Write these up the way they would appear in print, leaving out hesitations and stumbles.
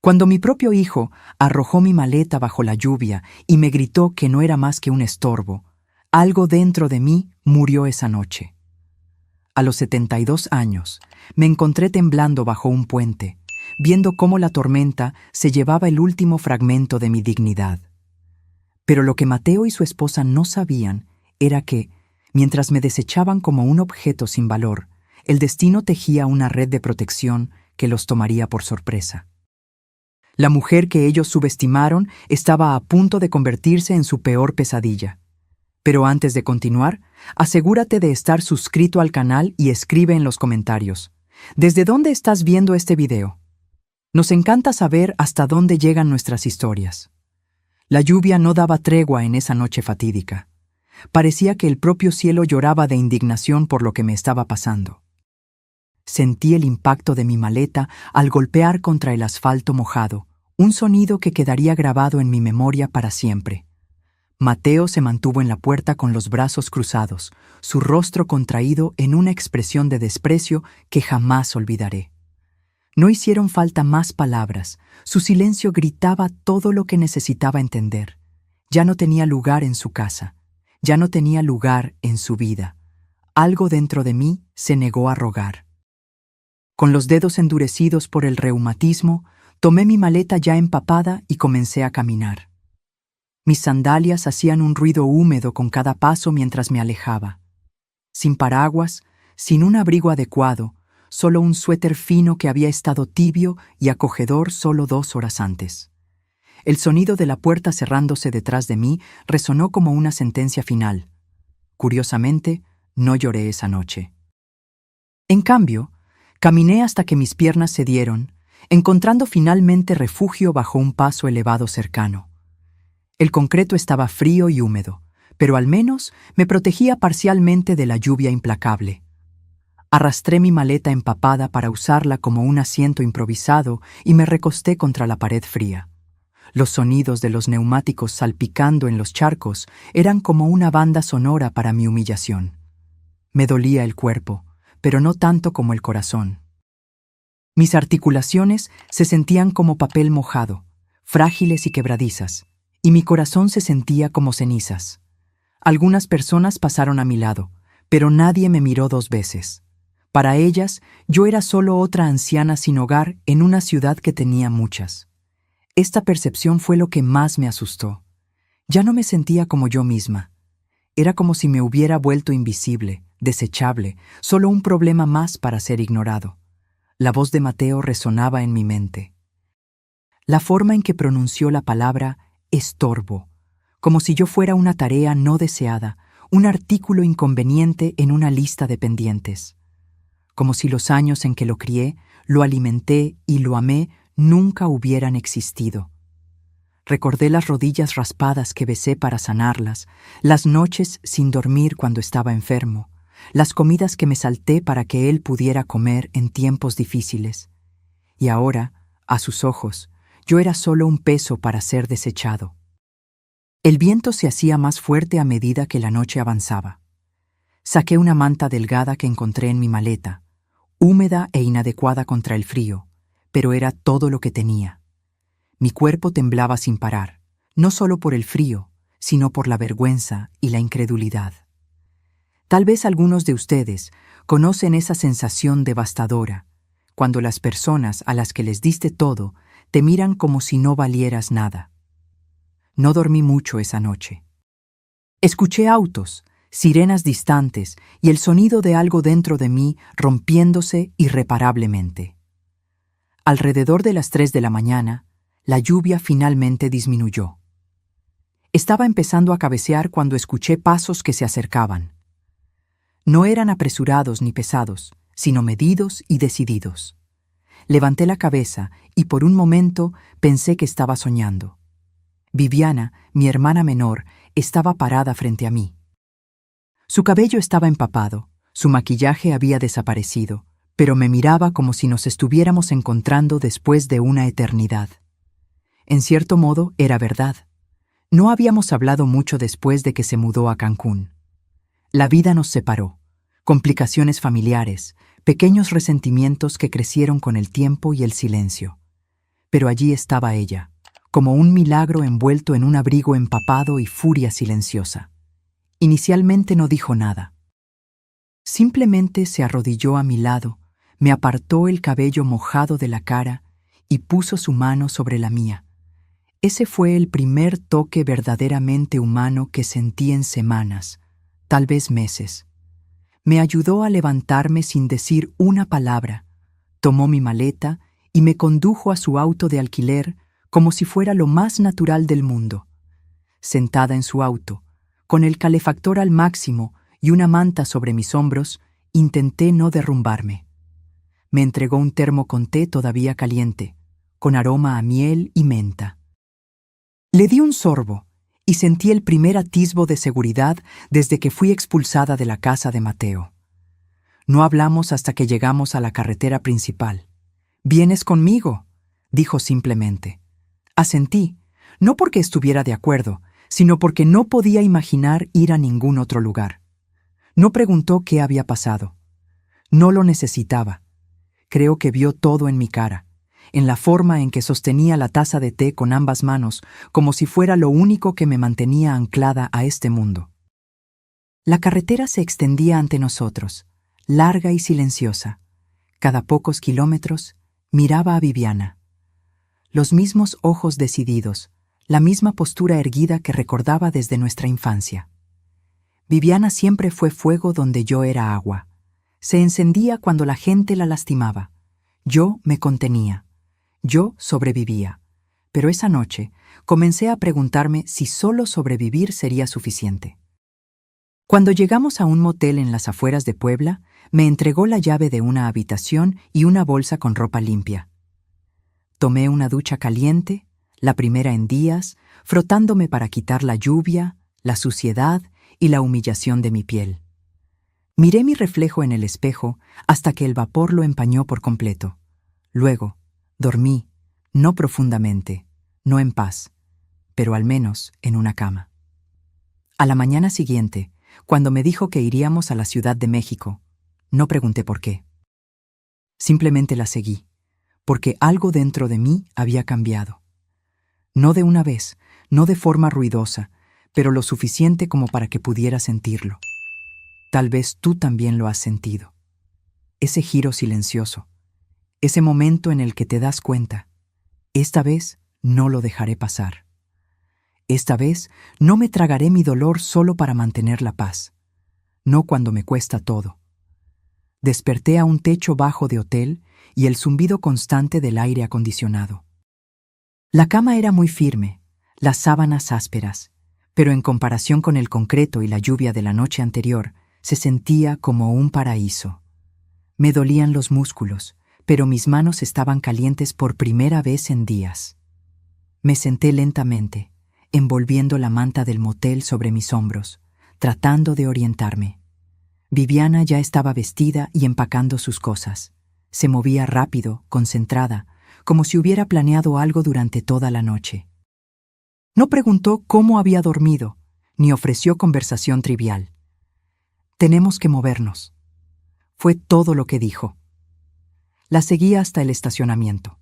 Cuando mi propio hijo arrojó mi maleta bajo la lluvia y me gritó que no era más que un estorbo, algo dentro de mí murió esa noche. A los 72 años, me encontré temblando bajo un puente, viendo cómo la tormenta se llevaba el último fragmento de mi dignidad. Pero lo que Mateo y su esposa no sabían era que, mientras me desechaban como un objeto sin valor, el destino tejía una red de protección que los tomaría por sorpresa. La mujer que ellos subestimaron estaba a punto de convertirse en su peor pesadilla. Pero antes de continuar, asegúrate de estar suscrito al canal y escribe en los comentarios: ¿desde dónde estás viendo este video? Nos encanta saber hasta dónde llegan nuestras historias. La lluvia no daba tregua en esa noche fatídica. Parecía que el propio cielo lloraba de indignación por lo que me estaba pasando. Sentí el impacto de mi maleta al golpear contra el asfalto mojado, un sonido que quedaría grabado en mi memoria para siempre. Mateo se mantuvo en la puerta con los brazos cruzados, su rostro contraído en una expresión de desprecio que jamás olvidaré. No hicieron falta más palabras, su silencio gritaba todo lo que necesitaba entender. Ya no tenía lugar en su casa, ya no tenía lugar en su vida. Algo dentro de mí se negó a rogar. Con los dedos endurecidos por el reumatismo, tomé mi maleta ya empapada y comencé a caminar. Mis sandalias hacían un ruido húmedo con cada paso mientras me alejaba. Sin paraguas, sin un abrigo adecuado, solo un suéter fino que había estado tibio y acogedor solo 2 horas antes. El sonido de la puerta cerrándose detrás de mí resonó como una sentencia final. Curiosamente, no lloré esa noche. En cambio, caminé hasta que mis piernas cedieron, encontrando finalmente refugio bajo un paso elevado cercano. El concreto estaba frío y húmedo, pero al menos me protegía parcialmente de la lluvia implacable. Arrastré mi maleta empapada para usarla como un asiento improvisado y me recosté contra la pared fría. Los sonidos de los neumáticos salpicando en los charcos eran como una banda sonora para mi humillación. Me dolía el cuerpo, pero no tanto como el corazón. Mis articulaciones se sentían como papel mojado, frágiles y quebradizas, y mi corazón se sentía como cenizas. Algunas personas pasaron a mi lado, pero nadie me miró 2 veces. Para ellas, yo era solo otra anciana sin hogar en una ciudad que tenía muchas. Esta percepción fue lo que más me asustó. Ya no me sentía como yo misma. Era como si me hubiera vuelto invisible, desechable, solo un problema más para ser ignorado. La voz de Mateo resonaba en mi mente. La forma en que pronunció la palabra estorbo, como si yo fuera una tarea no deseada, un artículo inconveniente en una lista de pendientes. Como si los años en que lo crié, lo alimenté y lo amé nunca hubieran existido. Recordé las rodillas raspadas que besé para sanarlas, las noches sin dormir cuando estaba enfermo, las comidas que me salté para que él pudiera comer en tiempos difíciles. Y ahora, a sus ojos, yo era solo un peso para ser desechado. El viento se hacía más fuerte a medida que la noche avanzaba. Saqué una manta delgada que encontré en mi maleta, húmeda e inadecuada contra el frío, pero era todo lo que tenía. Mi cuerpo temblaba sin parar, no solo por el frío, sino por la vergüenza y la incredulidad. Tal vez algunos de ustedes conocen esa sensación devastadora, cuando las personas a las que les diste todo te miran como si no valieras nada. No dormí mucho esa noche. Escuché autos, sirenas distantes y el sonido de algo dentro de mí rompiéndose irreparablemente. Alrededor de las 3 de la mañana, la lluvia finalmente disminuyó. Estaba empezando a cabecear cuando escuché pasos que se acercaban. No eran apresurados ni pesados, sino medidos y decididos. Levanté la cabeza y por un momento pensé que estaba soñando. Viviana, mi hermana menor, estaba parada frente a mí. Su cabello estaba empapado, su maquillaje había desaparecido, pero me miraba como si nos estuviéramos encontrando después de una eternidad. En cierto modo, era verdad. No habíamos hablado mucho después de que se mudó a Cancún. La vida nos separó. Complicaciones familiares, pequeños resentimientos que crecieron con el tiempo y el silencio. Pero allí estaba ella, como un milagro envuelto en un abrigo empapado y furia silenciosa. Inicialmente no dijo nada. Simplemente se arrodilló a mi lado, me apartó el cabello mojado de la cara y puso su mano sobre la mía. Ese fue el primer toque verdaderamente humano que sentí en semanas, tal vez meses. Me ayudó a levantarme sin decir una palabra. Tomó mi maleta y me condujo a su auto de alquiler como si fuera lo más natural del mundo. Sentada en su auto, con el calefactor al máximo y una manta sobre mis hombros, intenté no derrumbarme. Me entregó un termo con té todavía caliente, con aroma a miel y menta. Le di un sorbo y sentí el primer atisbo de seguridad desde que fui expulsada de la casa de Mateo. No hablamos hasta que llegamos a la carretera principal. «¿Vienes conmigo?», dijo simplemente. Asentí, no porque estuviera de acuerdo, sino porque no podía imaginar ir a ningún otro lugar. No preguntó qué había pasado. No lo necesitaba. Creo que vio todo en mi cara, en la forma en que sostenía la taza de té con ambas manos, como si fuera lo único que me mantenía anclada a este mundo. La carretera se extendía ante nosotros, larga y silenciosa. Cada pocos kilómetros miraba a Viviana. Los mismos ojos decididos, la misma postura erguida que recordaba desde nuestra infancia. Viviana siempre fue fuego donde yo era agua. Se encendía cuando la gente la lastimaba. Yo me contenía. Yo sobrevivía. Pero esa noche comencé a preguntarme si solo sobrevivir sería suficiente. Cuando llegamos a un motel en las afueras de Puebla, me entregó la llave de una habitación y una bolsa con ropa limpia. Tomé una ducha caliente, la primera en días, frotándome para quitar la lluvia, la suciedad y la humillación de mi piel. Miré mi reflejo en el espejo hasta que el vapor lo empañó por completo. Luego, dormí, no profundamente, no en paz, pero al menos en una cama. A la mañana siguiente, cuando me dijo que iríamos a la Ciudad de México, no pregunté por qué. Simplemente la seguí, porque algo dentro de mí había cambiado. No de una vez, no de forma ruidosa, pero lo suficiente como para que pudiera sentirlo. Tal vez tú también lo has sentido. Ese giro silencioso, ese momento en el que te das cuenta, esta vez no lo dejaré pasar. Esta vez no me tragaré mi dolor solo para mantener la paz, no cuando me cuesta todo. Desperté a un techo bajo de hotel y el zumbido constante del aire acondicionado. La cama era muy firme, las sábanas ásperas, pero en comparación con el concreto y la lluvia de la noche anterior, se sentía como un paraíso. Me dolían los músculos, pero mis manos estaban calientes por primera vez en días. Me senté lentamente, envolviendo la manta del motel sobre mis hombros, tratando de orientarme. Viviana ya estaba vestida y empacando sus cosas. Se movía rápido, concentrada, como si hubiera planeado algo durante toda la noche. No preguntó cómo había dormido, ni ofreció conversación trivial. «Tenemos que movernos», fue todo lo que dijo. La seguí hasta el estacionamiento.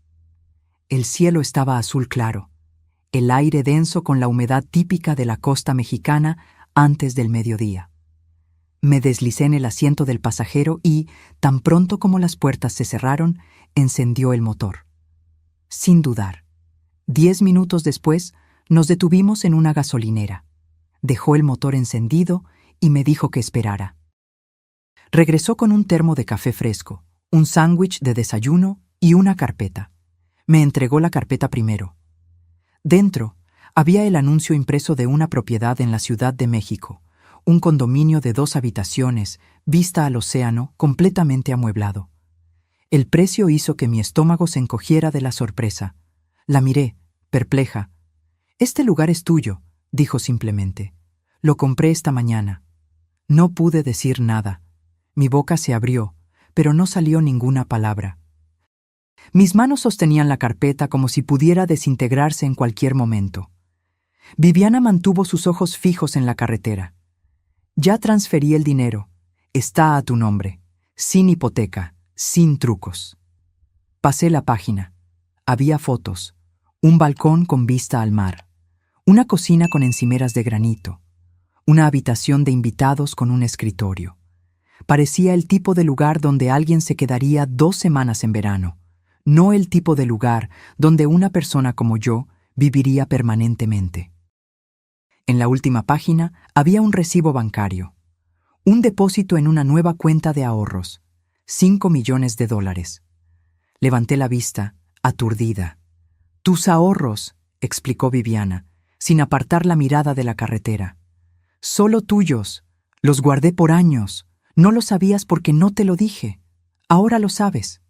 El cielo estaba azul claro, el aire denso con la humedad típica de la costa mexicana antes del mediodía. Me deslicé en el asiento del pasajero y, tan pronto como las puertas se cerraron, encendió el motor. Sin dudar. 10 minutos después, nos detuvimos en una gasolinera. Dejó el motor encendido y me dijo que esperara. Regresó con un termo de café fresco, un sándwich de desayuno y una carpeta. Me entregó la carpeta primero. Dentro había el anuncio impreso de una propiedad en la Ciudad de México, un condominio de 2 habitaciones, vista al océano, completamente amueblado. El precio hizo que mi estómago se encogiera de la sorpresa. La miré, perpleja. «Este lugar es tuyo», dijo simplemente. «Lo compré esta mañana». No pude decir nada. Mi boca se abrió, pero no salió ninguna palabra. Mis manos sostenían la carpeta como si pudiera desintegrarse en cualquier momento. Viviana mantuvo sus ojos fijos en la carretera. «Ya transferí el dinero. Está a tu nombre. Sin hipoteca, sin trucos». Pasé la página. Había fotos, un balcón con vista al mar, una cocina con encimeras de granito, una habitación de invitados con un escritorio. Parecía el tipo de lugar donde alguien se quedaría 2 semanas en verano, no el tipo de lugar donde una persona como yo viviría permanentemente. En la última página había un recibo bancario, un depósito en una nueva cuenta de ahorros, $5 millones. Levanté la vista, aturdida. «Tus ahorros», explicó Viviana, sin apartar la mirada de la carretera. «Solo tuyos. Los guardé por años. No lo sabías porque no te lo dije. Ahora lo sabes».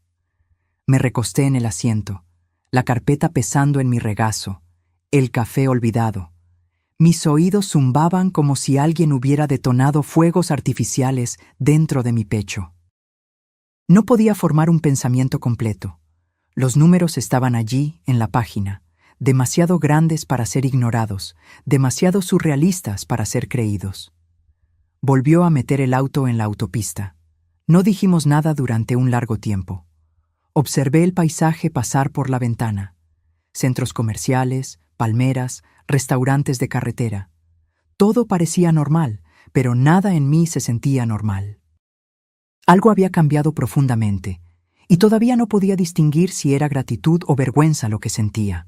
Me recosté en el asiento, la carpeta pesando en mi regazo, el café olvidado. Mis oídos zumbaban como si alguien hubiera detonado fuegos artificiales dentro de mi pecho. No podía formar un pensamiento completo. Los números estaban allí, en la página, demasiado grandes para ser ignorados, demasiado surrealistas para ser creídos. Volvió a meter el auto en la autopista. No dijimos nada durante un largo tiempo. Observé el paisaje pasar por la ventana. Centros comerciales, palmeras, restaurantes de carretera. Todo parecía normal, pero nada en mí se sentía normal. Algo había cambiado profundamente, y todavía no podía distinguir si era gratitud o vergüenza lo que sentía.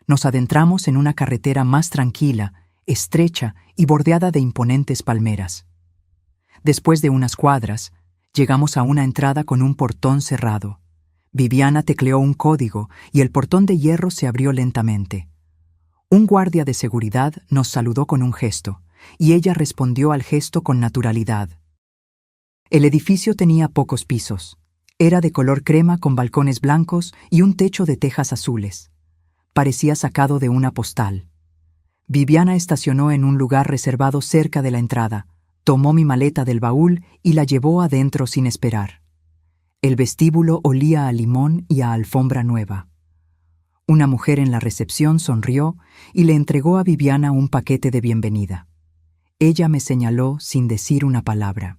Nos adentramos en una carretera más tranquila, estrecha y bordeada de imponentes palmeras. Después de unas cuadras, llegamos a una entrada con un portón cerrado. Viviana tecleó un código y el portón de hierro se abrió lentamente. Un guardia de seguridad nos saludó con un gesto, y ella respondió al gesto con naturalidad. El edificio tenía pocos pisos. Era de color crema con balcones blancos y un techo de tejas azules. Parecía sacado de una postal. Viviana estacionó en un lugar reservado cerca de la entrada, tomó mi maleta del baúl y la llevó adentro sin esperar. El vestíbulo olía a limón y a alfombra nueva. Una mujer en la recepción sonrió y le entregó a Viviana un paquete de bienvenida. Ella me señaló sin decir una palabra.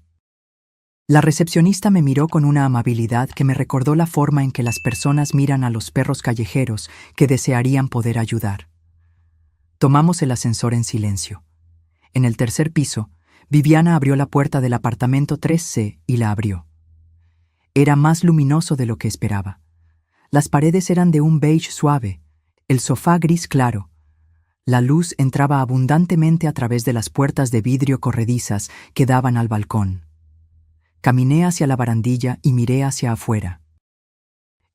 La recepcionista me miró con una amabilidad que me recordó la forma en que las personas miran a los perros callejeros que desearían poder ayudar. Tomamos el ascensor en silencio. En el tercer piso, Viviana abrió la puerta del apartamento 3C y la abrió. Era más luminoso de lo que esperaba. Las paredes eran de un beige suave, el sofá gris claro. La luz entraba abundantemente a través de las puertas de vidrio corredizas que daban al balcón. Caminé hacia la barandilla y miré hacia afuera.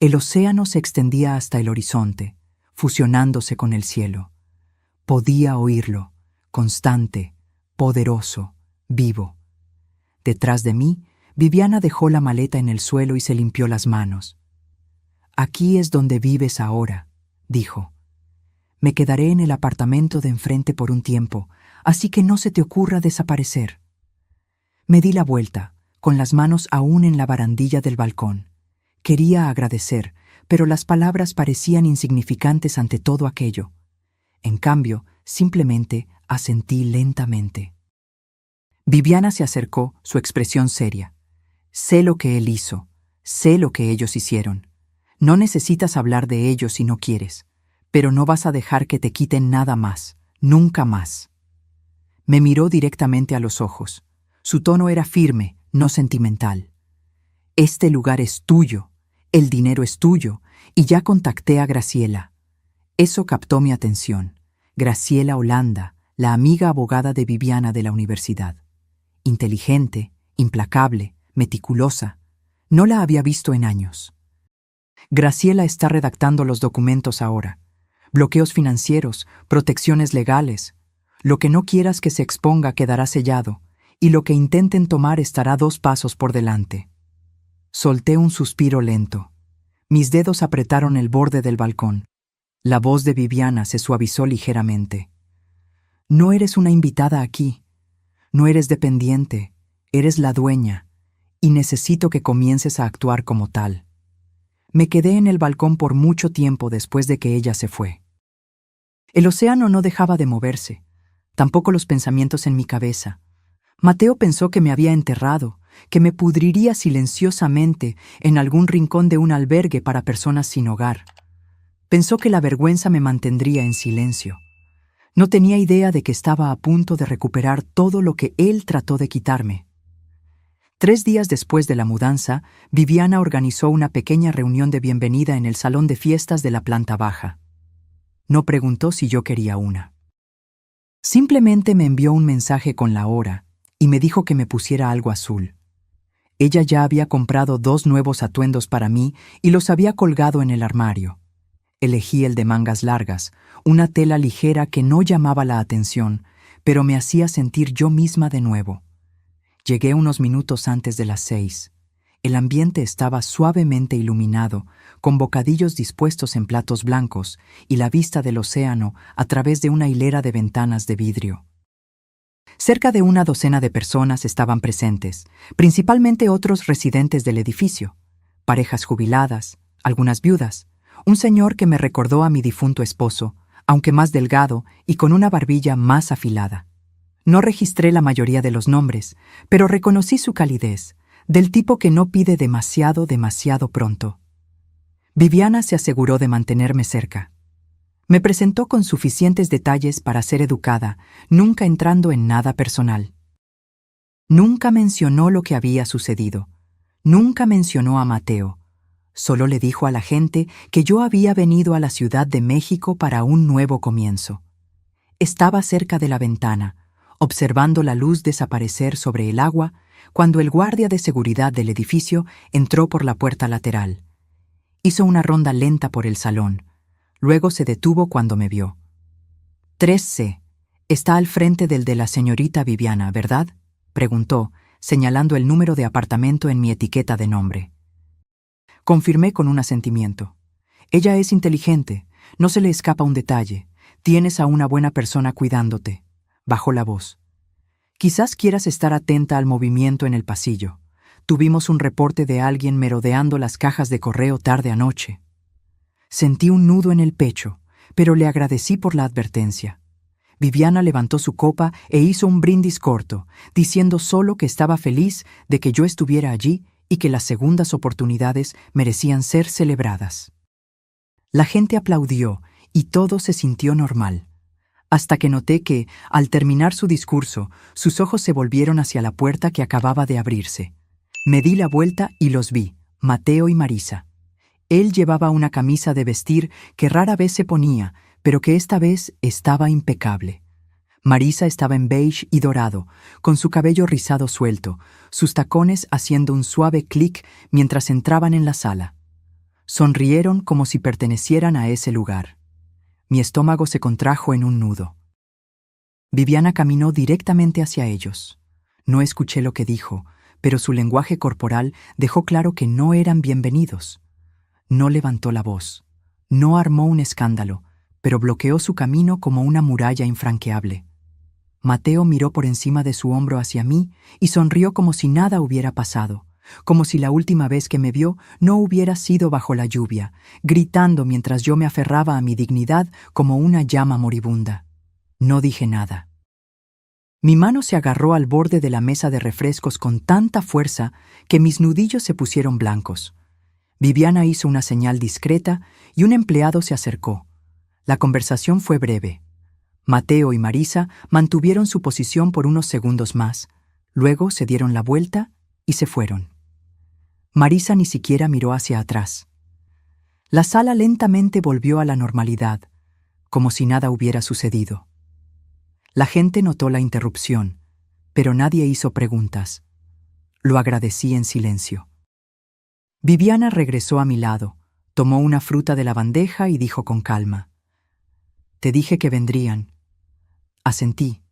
El océano se extendía hasta el horizonte, fusionándose con el cielo. Podía oírlo, constante, poderoso, vivo. Detrás de mí, Viviana dejó la maleta en el suelo y se limpió las manos. «Aquí es donde vives ahora», dijo. «Me quedaré en el apartamento de enfrente por un tiempo, así que no se te ocurra desaparecer». Me di la vuelta, con las manos aún en la barandilla del balcón. Quería agradecer, pero las palabras parecían insignificantes ante todo aquello. En cambio, simplemente asentí lentamente. Viviana se acercó, su expresión seria. «Sé lo que él hizo, sé lo que ellos hicieron. No necesitas hablar de ellos si no quieres, pero no vas a dejar que te quiten nada más, nunca más». Me miró directamente a los ojos. Su tono era firme, no sentimental. «Este lugar es tuyo, el dinero es tuyo, y ya contacté a Graciela». Eso captó mi atención. Graciela Holanda, la amiga abogada de Viviana de la universidad. Inteligente, implacable, meticulosa. No la había visto en años. «Graciela está redactando los documentos ahora. Bloqueos financieros, protecciones legales. Lo que no quieras que se exponga quedará sellado, y lo que intenten tomar estará 2 pasos por delante». Solté un suspiro lento. Mis dedos apretaron el borde del balcón. La voz de Viviana se suavizó ligeramente. «No eres una invitada aquí. No eres dependiente. Eres la dueña. Y necesito que comiences a actuar como tal». Me quedé en el balcón por mucho tiempo después de que ella se fue. El océano no dejaba de moverse, tampoco los pensamientos en mi cabeza. Mateo pensó que me había enterrado, que me pudriría silenciosamente en algún rincón de un albergue para personas sin hogar. Pensó que la vergüenza me mantendría en silencio. No tenía idea de que estaba a punto de recuperar todo lo que él trató de quitarme. 3 días después de la mudanza, Viviana organizó una pequeña reunión de bienvenida en el salón de fiestas de la planta baja. No preguntó si yo quería una. Simplemente me envió un mensaje con la hora y me dijo que me pusiera algo azul. Ella ya había comprado 2 nuevos atuendos para mí y los había colgado en el armario. Elegí el de mangas largas, una tela ligera que no llamaba la atención, pero me hacía sentir yo misma de nuevo. Llegué unos minutos antes de las 6. El ambiente estaba suavemente iluminado, con bocadillos dispuestos en platos blancos y la vista del océano a través de una hilera de ventanas de vidrio. Cerca de una docena de personas estaban presentes, principalmente otros residentes del edificio, parejas jubiladas, algunas viudas, un señor que me recordó a mi difunto esposo, aunque más delgado y con una barbilla más afilada. No registré la mayoría de los nombres, pero reconocí su calidez, del tipo que no pide demasiado pronto. Viviana se aseguró de mantenerme cerca. Me presentó con suficientes detalles para ser educada, nunca entrando en nada personal. Nunca mencionó lo que había sucedido. Nunca mencionó a Mateo. Solo le dijo a la gente que yo había venido a la Ciudad de México para un nuevo comienzo. Estaba cerca de la ventana, observando la luz desaparecer sobre el agua, cuando el guardia de seguridad del edificio entró por la puerta lateral. Hizo una ronda lenta por el salón. Luego se detuvo cuando me vio. 3C. Está al frente del de la señorita Viviana, ¿verdad?, preguntó, señalando el número de apartamento en mi etiqueta de nombre. Confirmé con un asentimiento. Ella es inteligente, no se le escapa un detalle. Tienes a una buena persona cuidándote. Bajó la voz. Quizás quieras estar atenta al movimiento en el pasillo. Tuvimos un reporte de alguien merodeando las cajas de correo tarde anoche. Sentí un nudo en el pecho, pero le agradecí por la advertencia. Viviana levantó su copa e hizo un brindis corto, diciendo solo que estaba feliz de que yo estuviera allí y que las segundas oportunidades merecían ser celebradas. La gente aplaudió y todo se sintió normal, hasta que noté que, al terminar su discurso, sus ojos se volvieron hacia la puerta que acababa de abrirse. Me di la vuelta y los vi, Mateo y Marisa. Él llevaba una camisa de vestir que rara vez se ponía, pero que esta vez estaba impecable. Marisa estaba en beige y dorado, con su cabello rizado suelto, sus tacones haciendo un suave clic mientras entraban en la sala. Sonrieron como si pertenecieran a ese lugar. Mi estómago se contrajo en un nudo. Viviana caminó directamente hacia ellos. No escuché lo que dijo, pero su lenguaje corporal dejó claro que no eran bienvenidos. No levantó la voz, no armó un escándalo, pero bloqueó su camino como una muralla infranqueable. Mateo miró por encima de su hombro hacia mí y sonrió como si nada hubiera pasado, como si la última vez que me vio no hubiera sido bajo la lluvia, gritando mientras yo me aferraba a mi dignidad como una llama moribunda. No dije nada. Mi mano se agarró al borde de la mesa de refrescos con tanta fuerza que mis nudillos se pusieron blancos. Viviana hizo una señal discreta y un empleado se acercó. La conversación fue breve. Mateo y Marisa mantuvieron su posición por unos segundos más, luego se dieron la vuelta y se fueron. Marisa ni siquiera miró hacia atrás. La sala lentamente volvió a la normalidad, como si nada hubiera sucedido. La gente notó la interrupción, pero nadie hizo preguntas. Lo agradecí en silencio. Viviana regresó a mi lado, tomó una fruta de la bandeja y dijo con calma: «Te dije que vendrían». Asentí.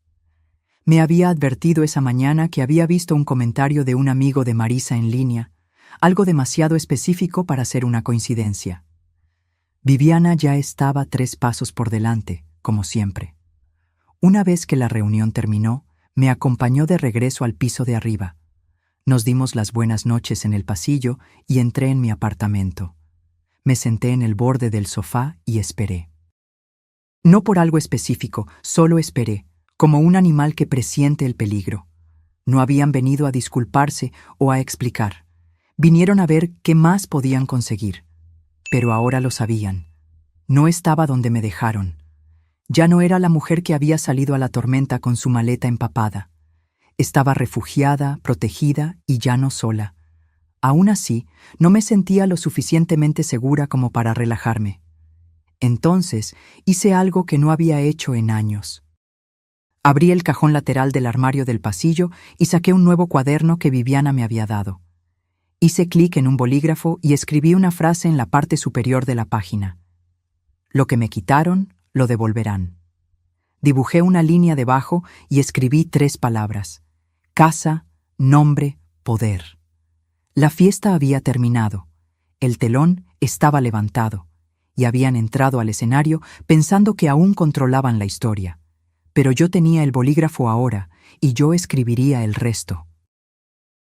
Me había advertido esa mañana que había visto un comentario de un amigo de Marisa en línea, algo demasiado específico para ser una coincidencia. Viviana ya estaba 3 pasos por delante, como siempre. Una vez que la reunión terminó, me acompañó de regreso al piso de arriba. Nos dimos las buenas noches en el pasillo y entré en mi apartamento. Me senté en el borde del sofá y esperé. No por algo específico, solo esperé, como un animal que presiente el peligro. No habían venido a disculparse o a explicar. Vinieron a ver qué más podían conseguir. Pero ahora lo sabían. No estaba donde me dejaron. Ya no era la mujer que había salido a la tormenta con su maleta empapada. Estaba refugiada, protegida y ya no sola. Aún así, no me sentía lo suficientemente segura como para relajarme. Entonces, hice algo que no había hecho en años. Abrí el cajón lateral del armario del pasillo y saqué un nuevo cuaderno que Viviana me había dado. Hice clic en un bolígrafo y escribí una frase en la parte superior de la página. Lo que me quitaron, lo devolverán. Dibujé una línea debajo y escribí 3 palabras: casa, nombre, poder. La fiesta había terminado. El telón estaba levantado y habían entrado al escenario pensando que aún controlaban la historia. Pero yo tenía el bolígrafo ahora y yo escribiría el resto.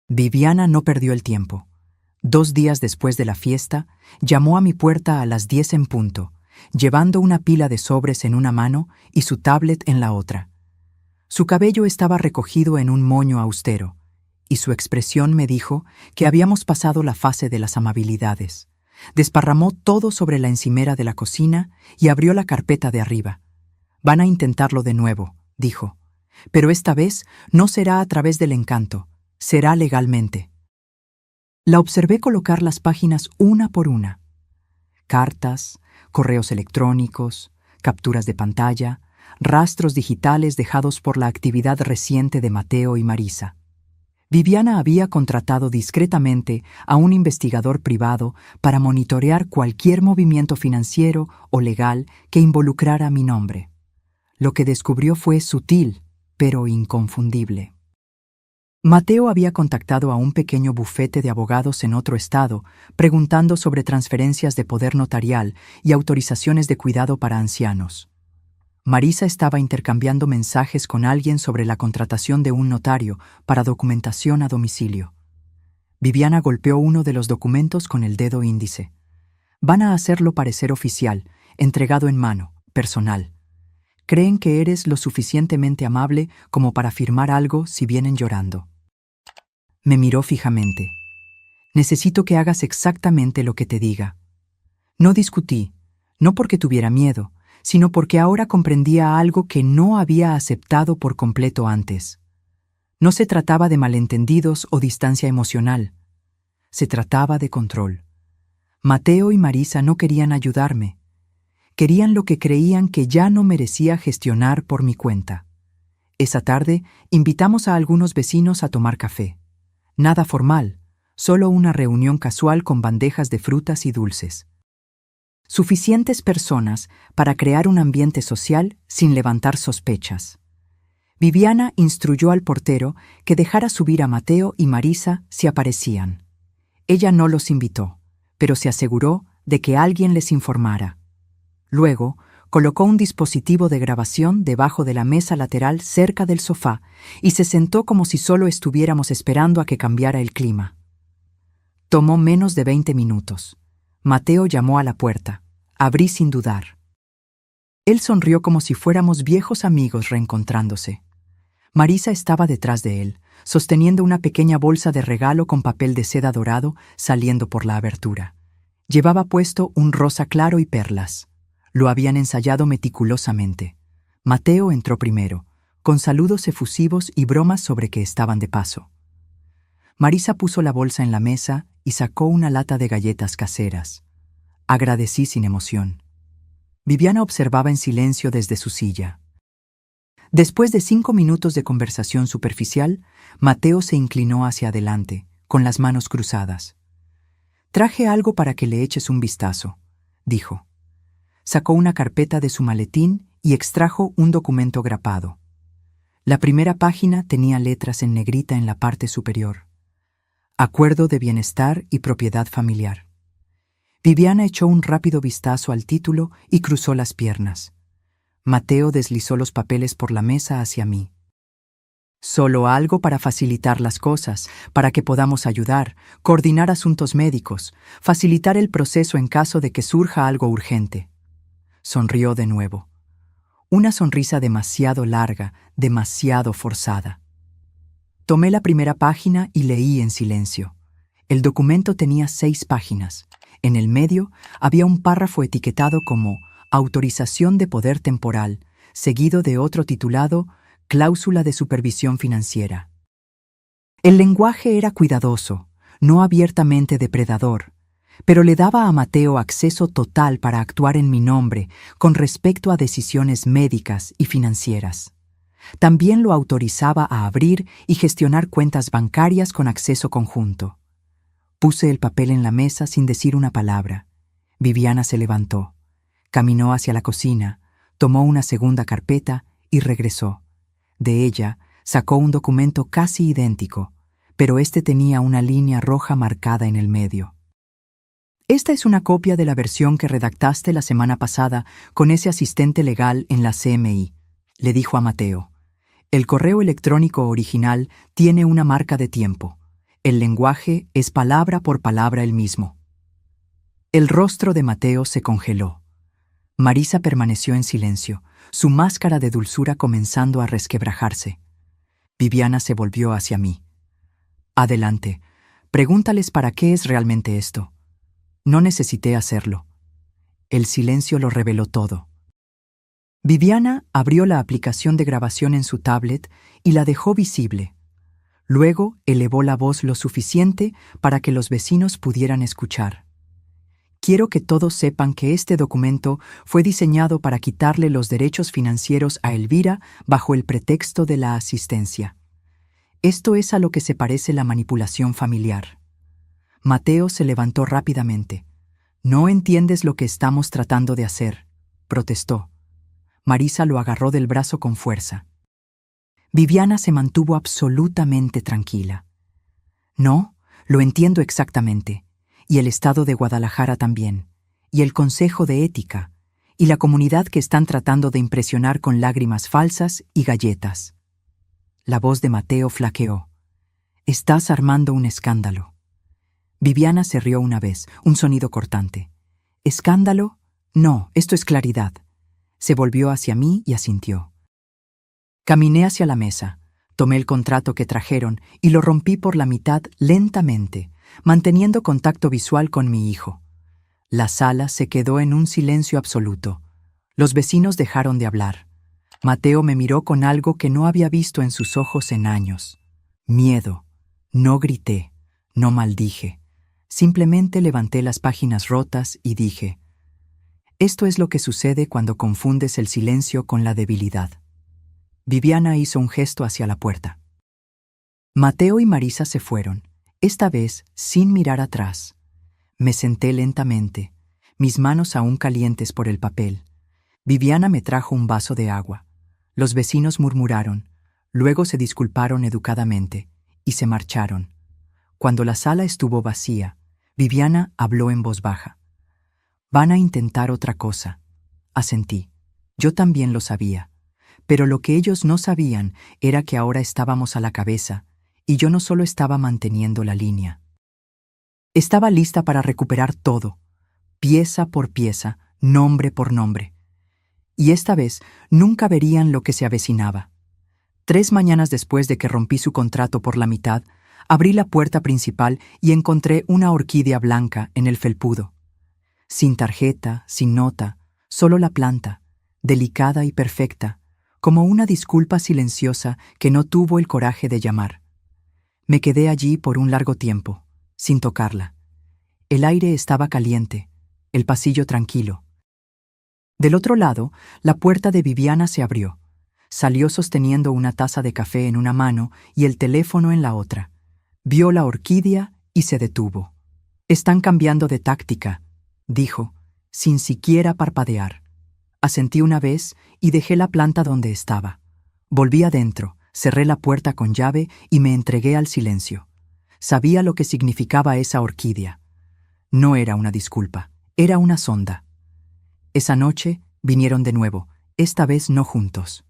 Viviana no perdió el tiempo. 2 días después de la fiesta, llamó a mi puerta a las 10 en punto, llevando una pila de sobres en una mano y su tablet en la otra. Su cabello estaba recogido en un moño austero, y su expresión me dijo que habíamos pasado la fase de las amabilidades. Desparramó todo sobre la encimera de la cocina y abrió la carpeta de arriba. Van a intentarlo de nuevo, dijo, pero esta vez no será a través del encanto, será legalmente. La observé colocar las páginas una por una. Cartas, correos electrónicos, capturas de pantalla, rastros digitales dejados por la actividad reciente de Mateo y Marisa. Viviana había contratado discretamente a un investigador privado para monitorear cualquier movimiento financiero o legal que involucrara mi nombre. Lo que descubrió fue sutil, pero inconfundible. Mateo había contactado a un pequeño bufete de abogados en otro estado, preguntando sobre transferencias de poder notarial y autorizaciones de cuidado para ancianos. Marisa estaba intercambiando mensajes con alguien sobre la contratación de un notario para documentación a domicilio. Viviana golpeó uno de los documentos con el dedo índice. Van a hacerlo parecer oficial, entregado en mano, personal. Creen que eres lo suficientemente amable como para firmar algo si vienen llorando. Me miró fijamente. Necesito que hagas exactamente lo que te diga. No discutí, no porque tuviera miedo, sino porque ahora comprendía algo que no había aceptado por completo antes. No se trataba de malentendidos o distancia emocional. Se trataba de control. Mateo y Marisa no querían ayudarme. Querían lo que creían que ya no merecía gestionar por mi cuenta. Esa tarde invitamos a algunos vecinos a tomar café. Nada formal, solo una reunión casual con bandejas de frutas y dulces. Suficientes personas para crear un ambiente social sin levantar sospechas. Viviana instruyó al portero que dejara subir a Mateo y Marisa si aparecían. Ella no los invitó, pero se aseguró de que alguien les informara. Luego, colocó un dispositivo de grabación debajo de la mesa lateral cerca del sofá y se sentó como si solo estuviéramos esperando a que cambiara el clima. Tomó menos de 20 minutos. Mateo llamó a la puerta. Abrí sin dudar. Él sonrió como si fuéramos viejos amigos reencontrándose. Marisa estaba detrás de él, sosteniendo una pequeña bolsa de regalo con papel de seda dorado saliendo por la abertura. Llevaba puesto un rosa claro y perlas. Lo habían ensayado meticulosamente. Mateo entró primero, con saludos efusivos y bromas sobre que estaban de paso. Marisa puso la bolsa en la mesa y sacó una lata de galletas caseras. Agradecí sin emoción. Viviana observaba en silencio desde su silla. Después de 5 minutos de conversación superficial, Mateo se inclinó hacia adelante, con las manos cruzadas. «Traje algo para que le eches un vistazo», dijo. Sacó una carpeta de su maletín y extrajo un documento grapado. La primera página tenía letras en negrita en la parte superior. Acuerdo de bienestar y propiedad familiar. Viviana echó un rápido vistazo al título y cruzó las piernas. Mateo deslizó los papeles por la mesa hacia mí. Solo algo para facilitar las cosas, para que podamos ayudar, coordinar asuntos médicos, facilitar el proceso en caso de que surja algo urgente. Sonrió de nuevo. Una sonrisa demasiado larga, demasiado forzada. Tomé la primera página y leí en silencio. El documento tenía 6 páginas. En el medio había un párrafo etiquetado como Autorización de poder temporal, seguido de otro titulado Cláusula de supervisión financiera. El lenguaje era cuidadoso, no abiertamente depredador, pero le daba a Mateo acceso total para actuar en mi nombre con respecto a decisiones médicas y financieras. También lo autorizaba a abrir y gestionar cuentas bancarias con acceso conjunto. Puse el papel en la mesa sin decir una palabra. Viviana se levantó, caminó hacia la cocina, tomó una segunda carpeta y regresó. De ella sacó un documento casi idéntico, pero este tenía una línea roja marcada en el medio. Esta es una copia de la versión que redactaste la semana pasada con ese asistente legal en la CMI, le dijo a Mateo. El correo electrónico original tiene una marca de tiempo. El lenguaje es palabra por palabra el mismo. El rostro de Mateo se congeló. Marisa permaneció en silencio, su máscara de dulzura comenzando a resquebrajarse. Viviana se volvió hacia mí. Adelante, pregúntales para qué es realmente esto. No necesité hacerlo. El silencio lo reveló todo. Viviana abrió la aplicación de grabación en su tablet y la dejó visible. Luego elevó la voz lo suficiente para que los vecinos pudieran escuchar. Quiero que todos sepan que este documento fue diseñado para quitarle los derechos financieros a Elvira bajo el pretexto de la asistencia. Esto es a lo que se parece la manipulación familiar. Mateo se levantó rápidamente. «No entiendes lo que estamos tratando de hacer», protestó. Marisa lo agarró del brazo con fuerza. Viviana se mantuvo absolutamente tranquila. «No, lo entiendo exactamente, y el Estado de Guadalajara también, y el Consejo de Ética, y la comunidad que están tratando de impresionar con lágrimas falsas y galletas». La voz de Mateo flaqueó. «Estás armando un escándalo». Viviana se rió una vez, un sonido cortante. «¿Escándalo? No, esto es claridad». Se volvió hacia mí y asintió. Caminé hacia la mesa, tomé el contrato que trajeron y lo rompí por la mitad lentamente, manteniendo contacto visual con mi hijo. La sala se quedó en un silencio absoluto. Los vecinos dejaron de hablar. Mateo me miró con algo que no había visto en sus ojos en años. Miedo. No grité, no maldije. Simplemente levanté las páginas rotas y dije: «Esto es lo que sucede cuando confundes el silencio con la debilidad». Viviana hizo un gesto hacia la puerta. Mateo y Marisa se fueron, esta vez sin mirar atrás. Me senté lentamente, mis manos aún calientes por el papel. Viviana me trajo un vaso de agua. Los vecinos murmuraron, luego se disculparon educadamente y se marcharon. Cuando la sala estuvo vacía, Viviana habló en voz baja. «Van a intentar otra cosa», asentí. Yo también lo sabía. Pero lo que ellos no sabían era que ahora estábamos a la cabeza, y yo no solo estaba manteniendo la línea. Estaba lista para recuperar todo, pieza por pieza, nombre por nombre. Y esta vez nunca verían lo que se avecinaba. 3 mañanas después de que rompí su contrato por la mitad, abrí la puerta principal y encontré una orquídea blanca en el felpudo. Sin tarjeta, sin nota, solo la planta, delicada y perfecta, como una disculpa silenciosa que no tuvo el coraje de llamar. Me quedé allí por un largo tiempo, sin tocarla. El aire estaba caliente, el pasillo tranquilo. Del otro lado, la puerta de Viviana se abrió. Salió sosteniendo una taza de café en una mano y el teléfono en la otra. Vio la orquídea y se detuvo. «Están cambiando de táctica», dijo, sin siquiera parpadear. Asentí una vez y dejé la planta donde estaba. Volví adentro, cerré la puerta con llave y me entregué al silencio. Sabía lo que significaba esa orquídea. No era una disculpa, era una sonda. Esa noche vinieron de nuevo, esta vez no juntos.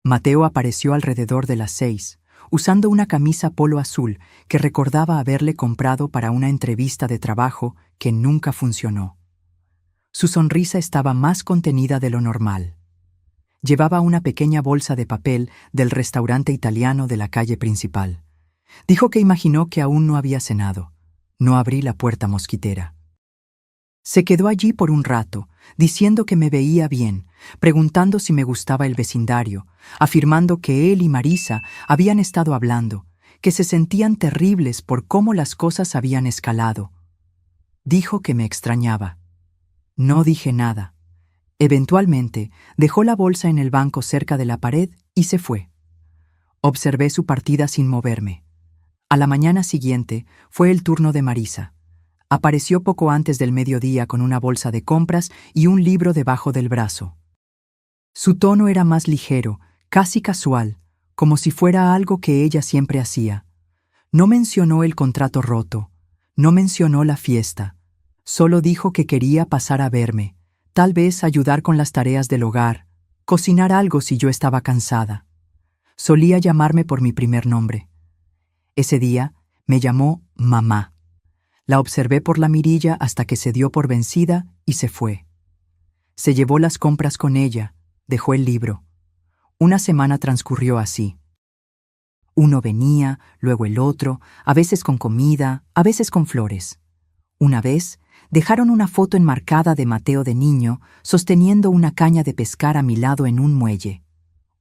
Mateo apareció alrededor de las 6, usando una camisa polo azul que recordaba haberle comprado para una entrevista de trabajo que nunca funcionó. Su sonrisa estaba más contenida de lo normal. Llevaba una pequeña bolsa de papel del restaurante italiano de la calle principal. Dijo que imaginó que aún no había cenado. No abrí la puerta mosquitera. Se quedó allí por un rato, diciendo que me veía bien, preguntando si me gustaba el vecindario, afirmando que él y Marisa habían estado hablando, que se sentían terribles por cómo las cosas habían escalado. Dijo que me extrañaba. No dije nada. Eventualmente, dejó la bolsa en el banco cerca de la pared y se fue. Observé su partida sin moverme. A la mañana siguiente fue el turno de Marisa. Apareció poco antes del mediodía con una bolsa de compras y un libro debajo del brazo. Su tono era más ligero, casi casual, como si fuera algo que ella siempre hacía. No mencionó el contrato roto, no mencionó la fiesta. Solo dijo que quería pasar a verme, tal vez ayudar con las tareas del hogar, cocinar algo si yo estaba cansada. Solía llamarme por mi primer nombre. Ese día me llamó mamá. La observé por la mirilla hasta que se dio por vencida y se fue. Se llevó las compras con ella, dejó el libro. Una semana transcurrió así. Uno venía, luego el otro, a veces con comida, a veces con flores. Una vez, dejaron una foto enmarcada de Mateo de niño, sosteniendo una caña de pescar a mi lado en un muelle.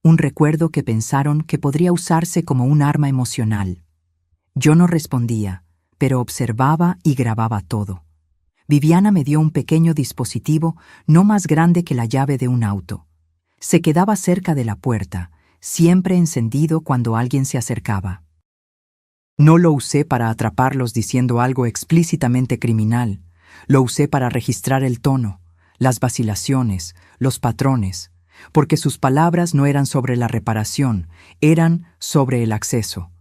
Un recuerdo que pensaron que podría usarse como un arma emocional. Yo no respondía, pero observaba y grababa todo. Viviana me dio un pequeño dispositivo no más grande que la llave de un auto. Se quedaba cerca de la puerta, siempre encendido cuando alguien se acercaba. No lo usé para atraparlos diciendo algo explícitamente criminal. Lo usé para registrar el tono, las vacilaciones, los patrones, porque sus palabras no eran sobre la reparación, eran sobre el acceso.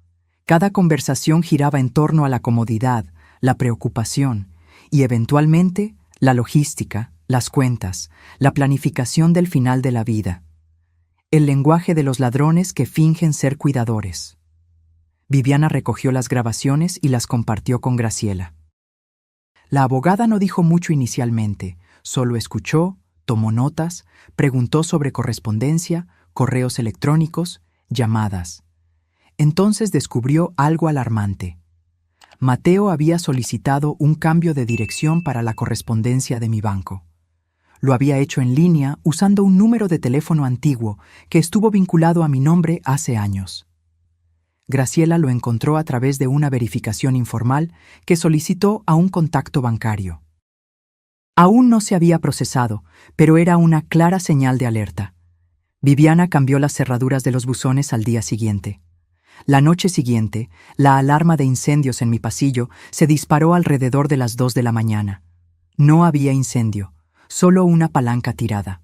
Cada conversación giraba en torno a la comodidad, la preocupación y, eventualmente, la logística, las cuentas, la planificación del final de la vida. El lenguaje de los ladrones que fingen ser cuidadores. Viviana recogió las grabaciones y las compartió con Graciela. La abogada no dijo mucho inicialmente, solo escuchó, tomó notas, preguntó sobre correspondencia, correos electrónicos, llamadas. Entonces descubrió algo alarmante. Mateo había solicitado un cambio de dirección para la correspondencia de mi banco. Lo había hecho en línea usando un número de teléfono antiguo que estuvo vinculado a mi nombre hace años. Graciela lo encontró a través de una verificación informal que solicitó a un contacto bancario. Aún no se había procesado, pero era una clara señal de alerta. Viviana cambió las cerraduras de los buzones al día siguiente. La noche siguiente, la alarma de incendios en mi pasillo se disparó alrededor de las 2 de la mañana. No había incendio, solo una palanca tirada.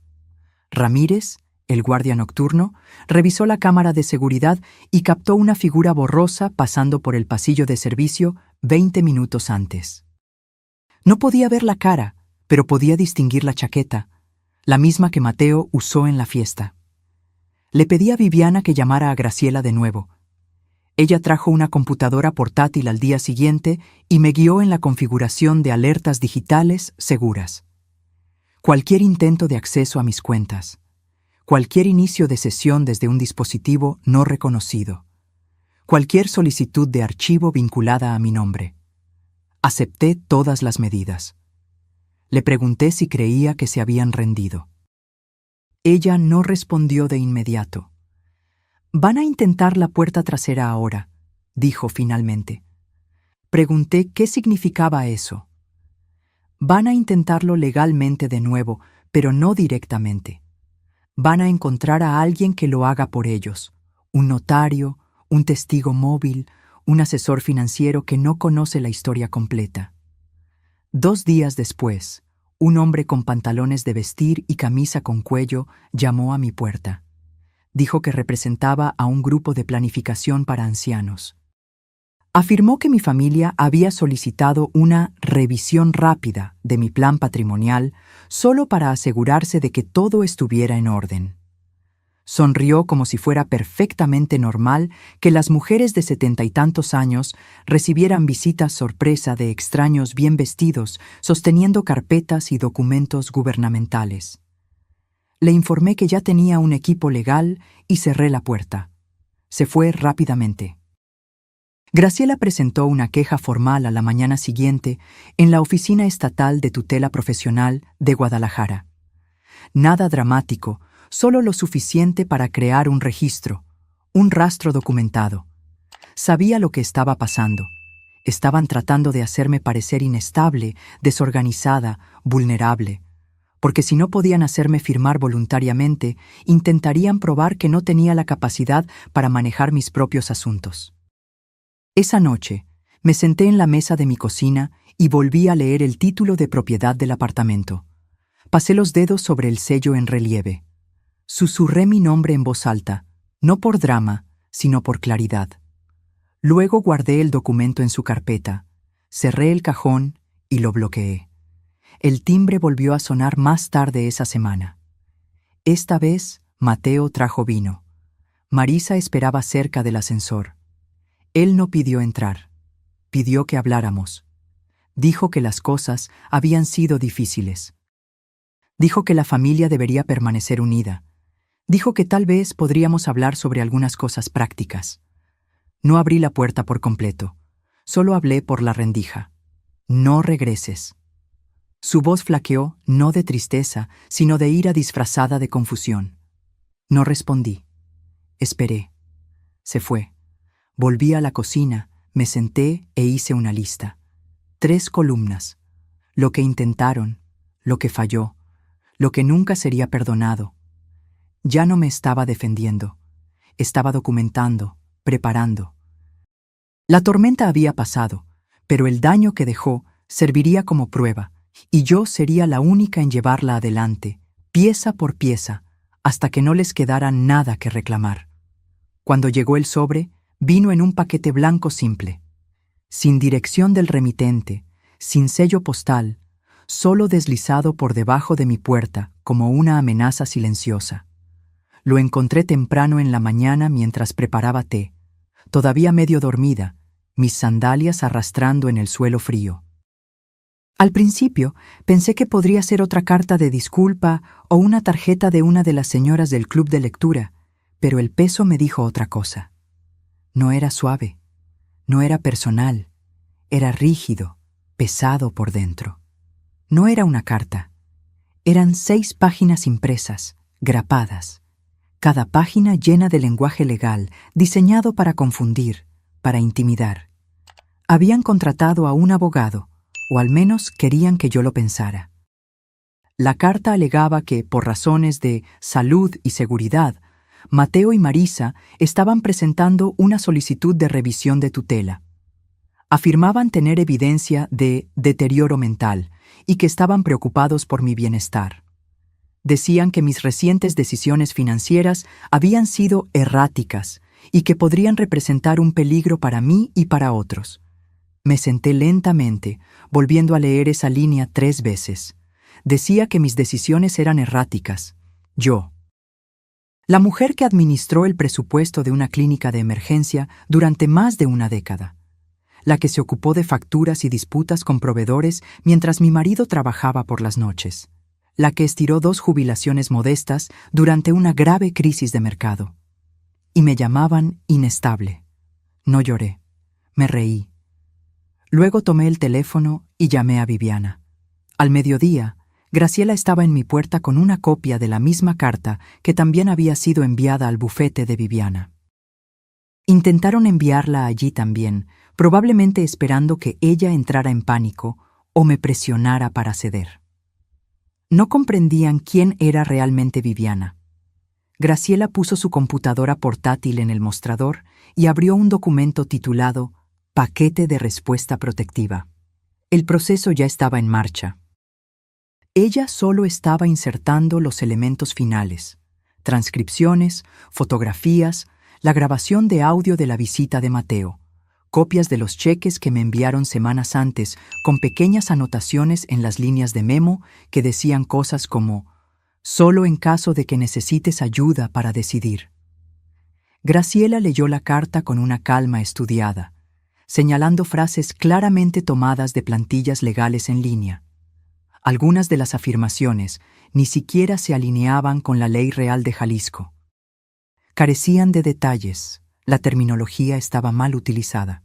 Ramírez, el guardia nocturno, revisó la cámara de seguridad y captó una figura borrosa pasando por el pasillo de servicio 20 minutos antes. No podía ver la cara, pero podía distinguir la chaqueta, la misma que Mateo usó en la fiesta. Le pedí a Viviana que llamara a Graciela de nuevo. Ella trajo una computadora portátil al día siguiente y me guió en la configuración de alertas digitales seguras. Cualquier intento de acceso a mis cuentas, cualquier inicio de sesión desde un dispositivo no reconocido, cualquier solicitud de archivo vinculada a mi nombre. Acepté todas las medidas. Le pregunté si creía que se habían rendido. Ella no respondió de inmediato. «Van a intentar la puerta trasera ahora», dijo finalmente. Pregunté qué significaba eso. «Van a intentarlo legalmente de nuevo, pero no directamente. Van a encontrar a alguien que lo haga por ellos, un notario, un testigo móvil, un asesor financiero que no conoce la historia completa». 2 días después, un hombre con pantalones de vestir y camisa con cuello llamó a mi puerta. Dijo que representaba a un grupo de planificación para ancianos. Afirmó que mi familia había solicitado una revisión rápida de mi plan patrimonial solo para asegurarse de que todo estuviera en orden. Sonrió como si fuera perfectamente normal que las mujeres de 70 y tantos años recibieran visitas sorpresa de extraños bien vestidos sosteniendo carpetas y documentos gubernamentales. Le informé que ya tenía un equipo legal y cerré la puerta. Se fue rápidamente. Graciela presentó una queja formal a la mañana siguiente en la Oficina Estatal de Tutela Profesional de Guadalajara. Nada dramático, solo lo suficiente para crear un registro, un rastro documentado. Sabía lo que estaba pasando. Estaban tratando de hacerme parecer inestable, desorganizada, vulnerable. Porque si no podían hacerme firmar voluntariamente, intentarían probar que no tenía la capacidad para manejar mis propios asuntos. Esa noche, me senté en la mesa de mi cocina y volví a leer el título de propiedad del apartamento. Pasé los dedos sobre el sello en relieve. Susurré mi nombre en voz alta, no por drama, sino por claridad. Luego guardé el documento en su carpeta, cerré el cajón y lo bloqueé. El timbre volvió a sonar más tarde esa semana. Esta vez, Mateo trajo vino. Marisa esperaba cerca del ascensor. Él no pidió entrar. Pidió que habláramos. Dijo que las cosas habían sido difíciles. Dijo que la familia debería permanecer unida. Dijo que tal vez podríamos hablar sobre algunas cosas prácticas. No abrí la puerta por completo. Solo hablé por la rendija. No regreses. Su voz flaqueó, no de tristeza, sino de ira disfrazada de confusión. No respondí. Esperé. Se fue. Volví a la cocina, me senté e hice una lista. 3 columnas. Lo que intentaron, lo que falló, lo que nunca sería perdonado. Ya no me estaba defendiendo. Estaba documentando, preparando. La tormenta había pasado, pero el daño que dejó serviría como prueba, y yo sería la única en llevarla adelante, pieza por pieza, hasta que no les quedara nada que reclamar. Cuando llegó el sobre, vino en un paquete blanco simple, sin dirección del remitente, sin sello postal, solo deslizado por debajo de mi puerta como una amenaza silenciosa. Lo encontré temprano en la mañana mientras preparaba té, todavía medio dormida, mis sandalias arrastrando en el suelo frío. Al principio pensé que podría ser otra carta de disculpa o una tarjeta de una de las señoras del club de lectura, pero el peso me dijo otra cosa. No era suave, no era personal, era rígido, pesado por dentro. No era una carta. Eran 6 páginas impresas, grapadas, cada página llena de lenguaje legal, diseñado para confundir, para intimidar. Habían contratado a un abogado, o al menos querían que yo lo pensara. La carta alegaba que, por razones de salud y seguridad, Mateo y Marisa estaban presentando una solicitud de revisión de tutela. Afirmaban tener evidencia de deterioro mental y que estaban preocupados por mi bienestar. Decían que mis recientes decisiones financieras habían sido erráticas y que podrían representar un peligro para mí y para otros. Me senté lentamente, volviendo a leer esa línea 3 veces. Decía que mis decisiones eran erráticas. Yo. La mujer que administró el presupuesto de una clínica de emergencia durante más de una década. La que se ocupó de facturas y disputas con proveedores mientras mi marido trabajaba por las noches. La que estiró 2 jubilaciones modestas durante una grave crisis de mercado. Y me llamaban inestable. No lloré. Me reí. Luego tomé el teléfono y llamé a Viviana. Al mediodía, Graciela estaba en mi puerta con una copia de la misma carta que también había sido enviada al bufete de Viviana. Intentaron enviarla allí también, probablemente esperando que ella entrara en pánico o me presionara para ceder. No comprendían quién era realmente Viviana. Graciela puso su computadora portátil en el mostrador y abrió un documento titulado Paquete de respuesta protectiva. El proceso ya estaba en marcha. Ella solo estaba insertando los elementos finales: transcripciones, fotografías, la grabación de audio de la visita de Mateo, copias de los cheques que me enviaron semanas antes con pequeñas anotaciones en las líneas de memo que decían cosas como «solo en caso de que necesites ayuda para decidir». Graciela leyó la carta con una calma estudiada, señalando frases claramente tomadas de plantillas legales en línea. Algunas de las afirmaciones ni siquiera se alineaban con la Ley Real de Jalisco. Carecían de detalles, la terminología estaba mal utilizada.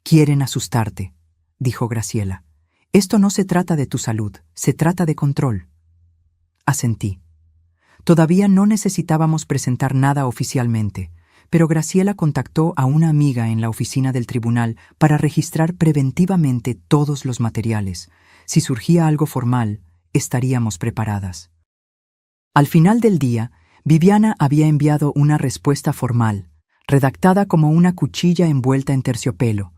Quieren asustarte, dijo Graciela. Esto no se trata de tu salud, se trata de control. Asentí. Todavía no necesitábamos presentar nada oficialmente, pero Graciela contactó a una amiga en la oficina del tribunal para registrar preventivamente todos los materiales. Si surgía algo formal, estaríamos preparadas. Al final del día, Viviana había enviado una respuesta formal, redactada como una cuchilla envuelta en terciopelo,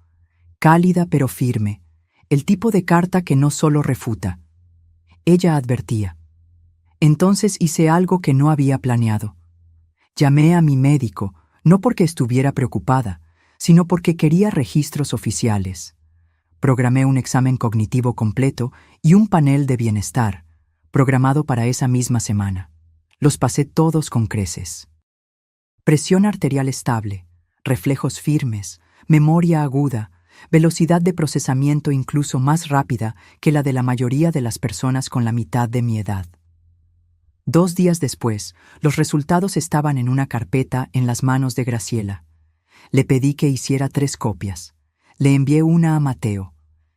cálida pero firme, el tipo de carta que no solo refuta. Ella advertía. Entonces hice algo que no había planeado. Llamé a mi médico, no porque estuviera preocupada, sino porque quería registros oficiales. Programé un examen cognitivo completo y un panel de bienestar, programado para esa misma semana. Los pasé todos con creces. Presión arterial estable, reflejos firmes, memoria aguda, velocidad de procesamiento incluso más rápida que la de la mayoría de las personas con la mitad de mi edad. 2 días después, los resultados estaban en una carpeta en las manos de Graciela. Le pedí que hiciera 3 copias. Le envié una a Mateo.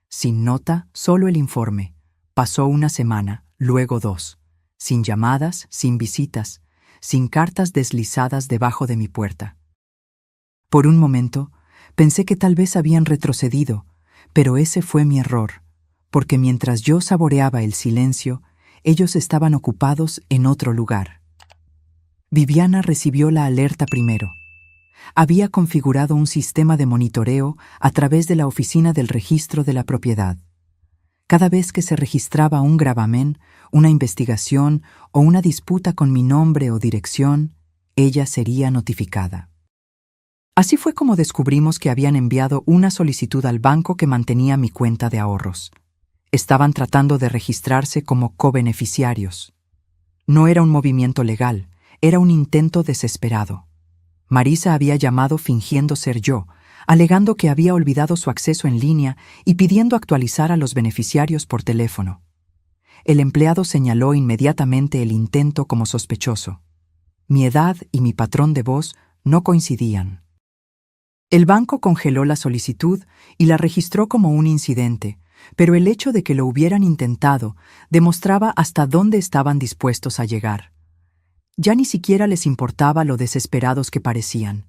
Sin nota, solo el informe. Pasó una semana, luego 2. Sin llamadas, sin visitas, sin cartas deslizadas debajo de mi puerta. Por un momento, pensé que tal vez habían retrocedido, pero ese fue mi error, porque mientras yo saboreaba el silencio, ellos estaban ocupados en otro lugar. Viviana recibió la alerta primero. Había configurado un sistema de monitoreo a través de la oficina del registro de la propiedad. Cada vez que se registraba un gravamen, una investigación o una disputa con mi nombre o dirección, ella sería notificada. Así fue como descubrimos que habían enviado una solicitud al banco que mantenía mi cuenta de ahorros. Estaban tratando de registrarse como cobeneficiarios. No era un movimiento legal, era un intento desesperado. Marisa había llamado fingiendo ser yo, alegando que había olvidado su acceso en línea y pidiendo actualizar a los beneficiarios por teléfono. El empleado señaló inmediatamente el intento como sospechoso. Mi edad y mi patrón de voz no coincidían. El banco congeló la solicitud y la registró como un incidente, pero el hecho de que lo hubieran intentado demostraba hasta dónde estaban dispuestos a llegar. Ya ni siquiera les importaba lo desesperados que parecían.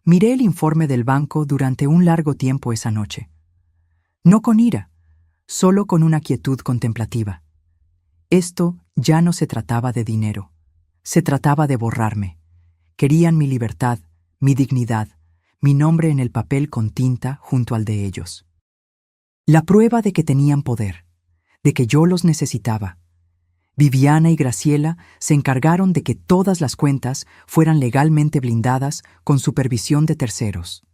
Miré el informe del banco durante un largo tiempo esa noche. No con ira, solo con una quietud contemplativa. Esto ya no se trataba de dinero. Se trataba de borrarme. Querían mi libertad, mi dignidad, mi nombre en el papel con tinta junto al de ellos. La prueba de que tenían poder, de que yo los necesitaba. Viviana y Graciela se encargaron de que todas las cuentas fueran legalmente blindadas con supervisión de terceros.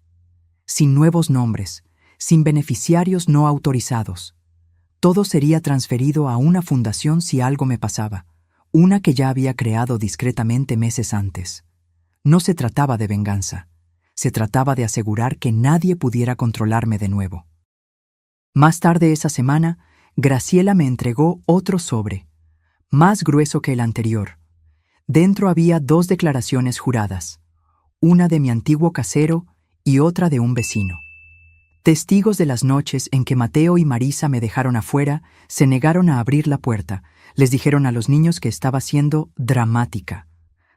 Sin nuevos nombres, sin beneficiarios no autorizados. Todo sería transferido a una fundación si algo me pasaba, una que ya había creado discretamente meses antes. No se trataba de venganza, se trataba de asegurar que nadie pudiera controlarme de nuevo. Más tarde esa semana, Graciela me entregó otro sobre, más grueso que el anterior. Dentro había 2 declaraciones juradas, una de mi antiguo casero y otra de un vecino. Testigos de las noches en que Mateo y Marisa me dejaron afuera se negaron a abrir la puerta. Les dijeron a los niños que estaba siendo dramática.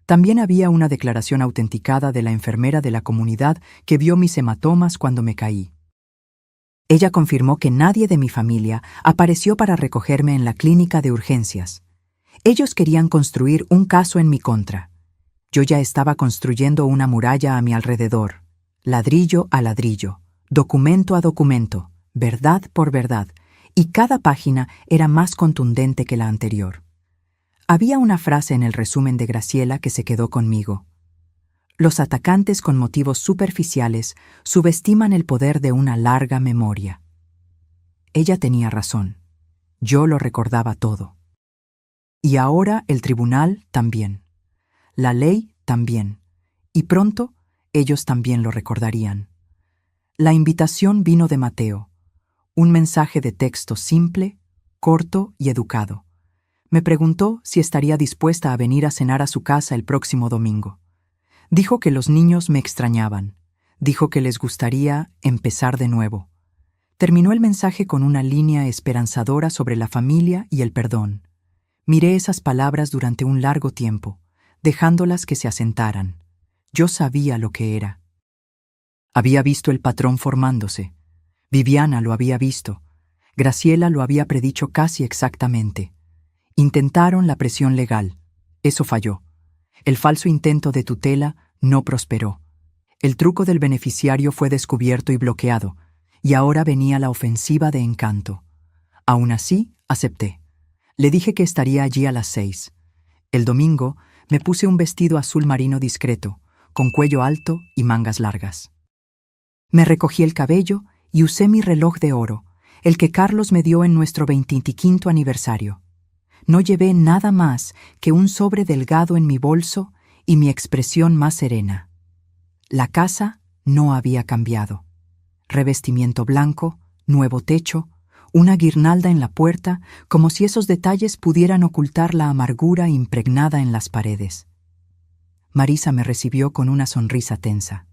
También había una declaración autenticada de la enfermera de la comunidad que vio mis hematomas cuando me caí. Ella confirmó que nadie de mi familia apareció para recogerme en la clínica de urgencias. Ellos querían construir un caso en mi contra. Yo ya estaba construyendo una muralla a mi alrededor, ladrillo a ladrillo, documento a documento, verdad por verdad, y cada página era más contundente que la anterior. Había una frase en el resumen de Graciela que se quedó conmigo. Los atacantes con motivos superficiales subestiman el poder de una larga memoria. Ella tenía razón. Yo lo recordaba todo. Y ahora el tribunal también. La ley también. Y pronto ellos también lo recordarían. La invitación vino de Mateo. Un mensaje de texto simple, corto y educado. Me preguntó si estaría dispuesta a venir a cenar a su casa el próximo domingo. Dijo que los niños me extrañaban. Dijo que les gustaría empezar de nuevo. Terminó el mensaje con una línea esperanzadora sobre la familia y el perdón. Miré esas palabras durante un largo tiempo, dejándolas que se asentaran. Yo sabía lo que era. Había visto el patrón formándose. Viviana lo había visto. Graciela lo había predicho casi exactamente. Intentaron la presión legal. Eso falló. El falso intento de tutela no prosperó. El truco del beneficiario fue descubierto y bloqueado, y ahora venía la ofensiva de Encanto. Aún así, acepté. Le dije que estaría allí a las 6. El domingo me puse un vestido azul marino discreto, con cuello alto y mangas largas. Me recogí el cabello y usé mi reloj de oro, el que Carlos me dio en nuestro 25º aniversario. No llevé nada más que un sobre delgado en mi bolso y mi expresión más serena. La casa no había cambiado. Revestimiento blanco, nuevo techo, una guirnalda en la puerta, como si esos detalles pudieran ocultar la amargura impregnada en las paredes. Marisa me recibió con una sonrisa tensa.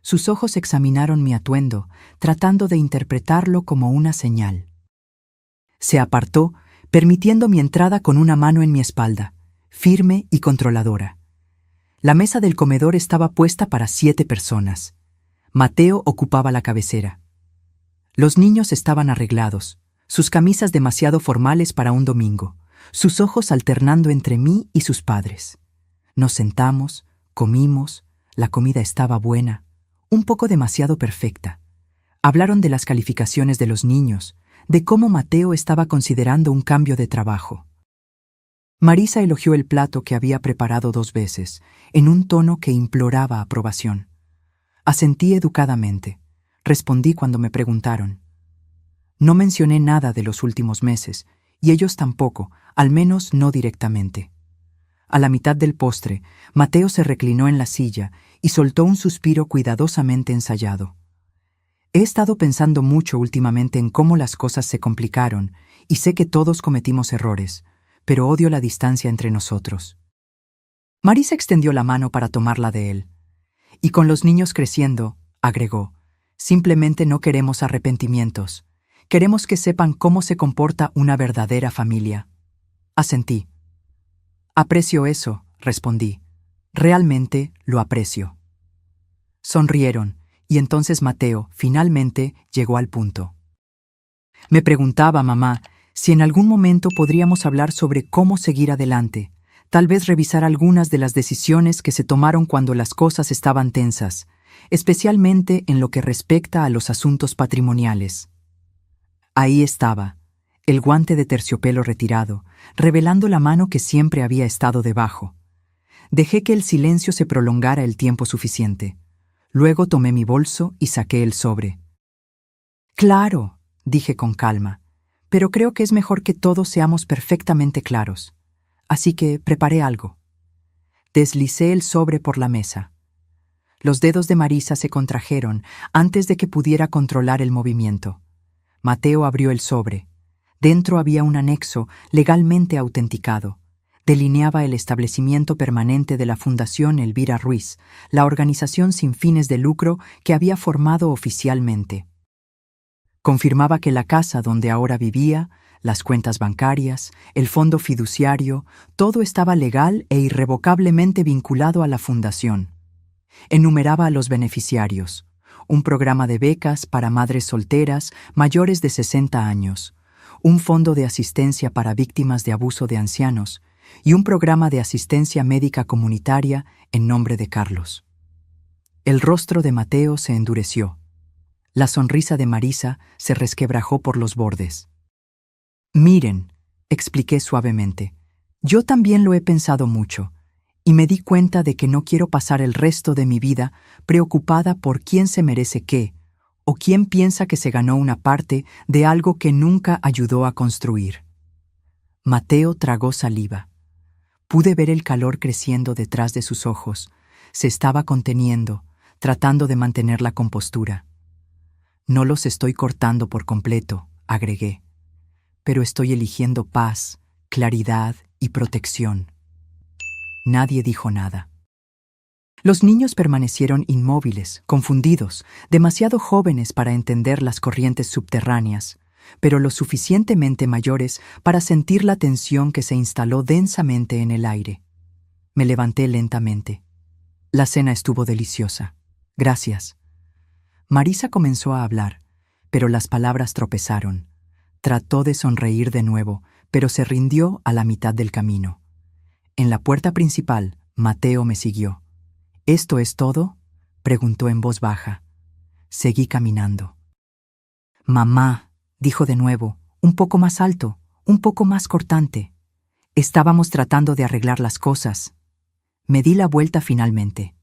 Sus ojos examinaron mi atuendo, tratando de interpretarlo como una señal. Se apartó, permitiendo mi entrada con una mano en mi espalda, firme y controladora. La mesa del comedor estaba puesta para 7 personas. Mateo ocupaba la cabecera. Los niños estaban arreglados, sus camisas demasiado formales para un domingo, sus ojos alternando entre mí y sus padres. Nos sentamos, comimos, la comida estaba buena, un poco demasiado perfecta. Hablaron de las calificaciones de los niños, de cómo Mateo estaba considerando un cambio de trabajo. Marisa elogió el plato que había preparado 2 veces, en un tono que imploraba aprobación. Asentí educadamente. Respondí cuando me preguntaron. No mencioné nada de los últimos meses, y ellos tampoco, al menos no directamente. A la mitad del postre, Mateo se reclinó en la silla y soltó un suspiro cuidadosamente ensayado. He estado pensando mucho últimamente en cómo las cosas se complicaron, y sé que todos cometimos errores, pero odio la distancia entre nosotros. Marisa extendió la mano para tomarla de él. Y con los niños creciendo, agregó, simplemente no queremos arrepentimientos. Queremos que sepan cómo se comporta una verdadera familia. Asentí. Aprecio eso, respondí. Realmente lo aprecio. Sonrieron, y entonces Mateo, finalmente, llegó al punto. Me preguntaba, mamá, si en algún momento podríamos hablar sobre cómo seguir adelante, tal vez revisar algunas de las decisiones que se tomaron cuando las cosas estaban tensas, especialmente en lo que respecta a los asuntos patrimoniales. Ahí estaba, el guante de terciopelo retirado, revelando la mano que siempre había estado debajo. Dejé que el silencio se prolongara el tiempo suficiente. Luego tomé mi bolso y saqué el sobre. Claro, dije con calma, pero creo que es mejor que todos seamos perfectamente claros. Así que preparé algo. Deslicé el sobre por la mesa. Los dedos de Marisa se contrajeron antes de que pudiera controlar el movimiento. Mateo abrió el sobre. Dentro había un anexo legalmente autenticado. Delineaba el establecimiento permanente de la Fundación Elvira Ruiz, la organización sin fines de lucro que había formado oficialmente. Confirmaba que la casa donde ahora vivía, las cuentas bancarias, el fondo fiduciario, todo estaba legal e irrevocablemente vinculado a la fundación. Enumeraba a los beneficiarios: un programa de becas para madres solteras mayores de 60 años, un fondo de asistencia para víctimas de abuso de ancianos y un programa de asistencia médica comunitaria en nombre de Carlos. El rostro de Mateo se endureció. La sonrisa de Marisa se resquebrajó por los bordes. Miren, expliqué suavemente, yo también lo he pensado mucho, y me di cuenta de que no quiero pasar el resto de mi vida preocupada por quién se merece qué, o quién piensa que se ganó una parte de algo que nunca ayudó a construir. Mateo tragó saliva. Pude ver el calor creciendo detrás de sus ojos. Se estaba conteniendo, tratando de mantener la compostura. No los estoy cortando por completo, agregué, pero estoy eligiendo paz, claridad y protección. Nadie dijo nada. Los niños permanecieron inmóviles, confundidos, demasiado jóvenes para entender las corrientes subterráneas, pero lo suficientemente mayores para sentir la tensión que se instaló densamente en el aire. Me levanté lentamente. La cena estuvo deliciosa. Gracias. Marisa comenzó a hablar, pero las palabras tropezaron. Trató de sonreír de nuevo, pero se rindió a la mitad del camino. En la puerta principal, Mateo me siguió. ¿Esto es todo?, preguntó en voz baja. Seguí caminando. Mamá, dijo de nuevo, un poco más alto, un poco más cortante. Estábamos tratando de arreglar las cosas. Me di la vuelta finalmente.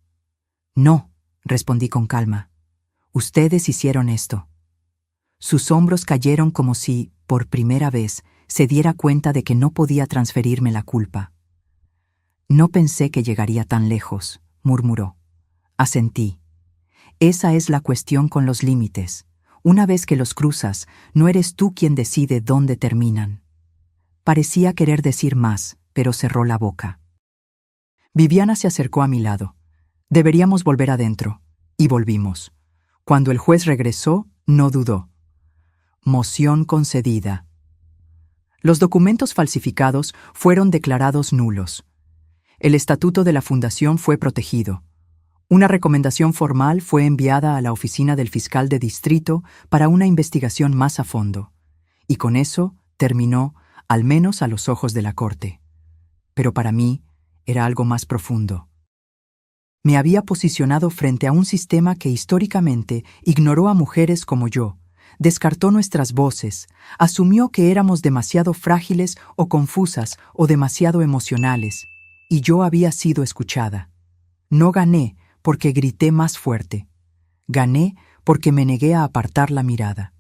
No, respondí con calma. Ustedes hicieron esto. Sus hombros cayeron como si, por primera vez, se diera cuenta de que no podía transferirme la culpa. No pensé que llegaría tan lejos, murmuró. Asentí. Esa es la cuestión con los límites. Una vez que los cruzas, no eres tú quien decide dónde terminan. Parecía querer decir más, pero cerró la boca. Viviana se acercó a mi lado. Deberíamos volver adentro. Y volvimos. Cuando el juez regresó, no dudó. Moción concedida. Los documentos falsificados fueron declarados nulos. El estatuto de la fundación fue protegido. Una recomendación formal fue enviada a la oficina del fiscal de distrito para una investigación más a fondo. Y con eso terminó, al menos a los ojos de la corte. Pero para mí era algo más profundo. Me había posicionado frente a un sistema que históricamente ignoró a mujeres como yo, descartó nuestras voces, asumió que éramos demasiado frágiles o confusas o demasiado emocionales, y yo había sido escuchada. No gané porque grité más fuerte. Gané porque me negué a apartar la mirada.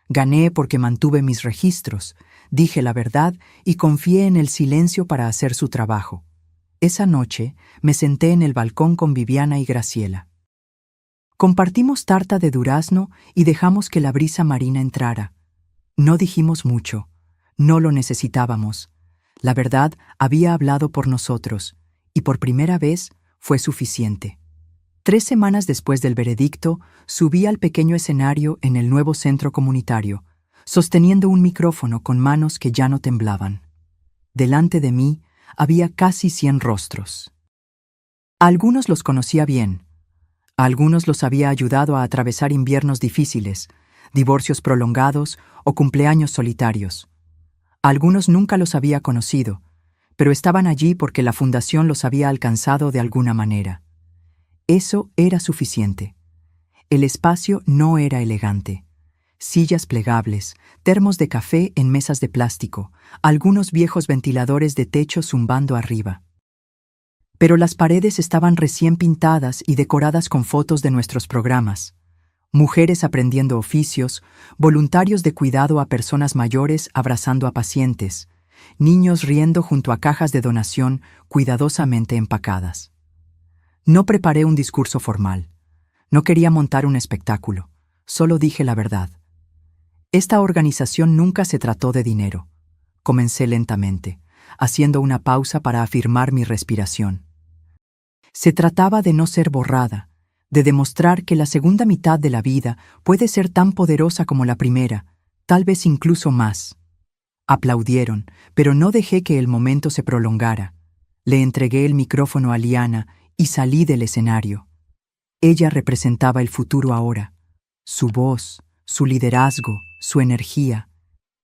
Gané porque mantuve mis registros, dije la verdad y confié en el silencio para hacer su trabajo. Esa noche me senté en el balcón con Viviana y Graciela. Compartimos tarta de durazno y dejamos que la brisa marina entrara. No dijimos mucho. No lo necesitábamos. La verdad había hablado por nosotros, y por primera vez fue suficiente. 3 semanas después del veredicto, subí al pequeño escenario en el nuevo centro comunitario, sosteniendo un micrófono con manos que ya no temblaban. Delante de mí había casi 100 rostros. A algunos los conocía bien. A algunos los había ayudado a atravesar inviernos difíciles, divorcios prolongados o cumpleaños solitarios. A algunos nunca los había conocido, pero estaban allí porque la fundación los había alcanzado de alguna manera. Eso era suficiente. El espacio no era elegante. Sillas plegables, termos de café en mesas de plástico, algunos viejos ventiladores de techo zumbando arriba. Pero las paredes estaban recién pintadas y decoradas con fotos de nuestros programas. Mujeres aprendiendo oficios, voluntarios de cuidado a personas mayores abrazando a pacientes, niños riendo junto a cajas de donación cuidadosamente empacadas. No preparé un discurso formal. No quería montar un espectáculo. Solo dije la verdad. Esta organización nunca se trató de dinero. Comencé lentamente, haciendo una pausa para afirmar mi respiración. Se trataba de no ser borrada, de demostrar que la segunda mitad de la vida puede ser tan poderosa como la primera, tal vez incluso más. Aplaudieron, pero no dejé que el momento se prolongara. Le entregué el micrófono a Liana y salí del escenario. Ella representaba el futuro ahora. Su voz, su liderazgo, su energía.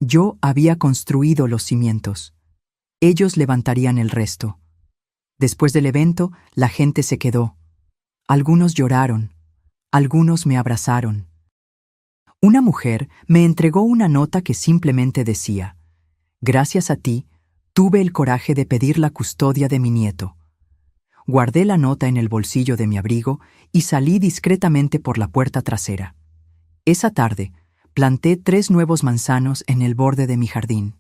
Yo había construido los cimientos. Ellos levantarían el resto. Después del evento, la gente se quedó. Algunos lloraron. Algunos me abrazaron. Una mujer me entregó una nota que simplemente decía: «Gracias a ti, tuve el coraje de pedir la custodia de mi nieto». Guardé la nota en el bolsillo de mi abrigo y salí discretamente por la puerta trasera. Esa tarde, planté 3 nuevos manzanos en el borde de mi jardín.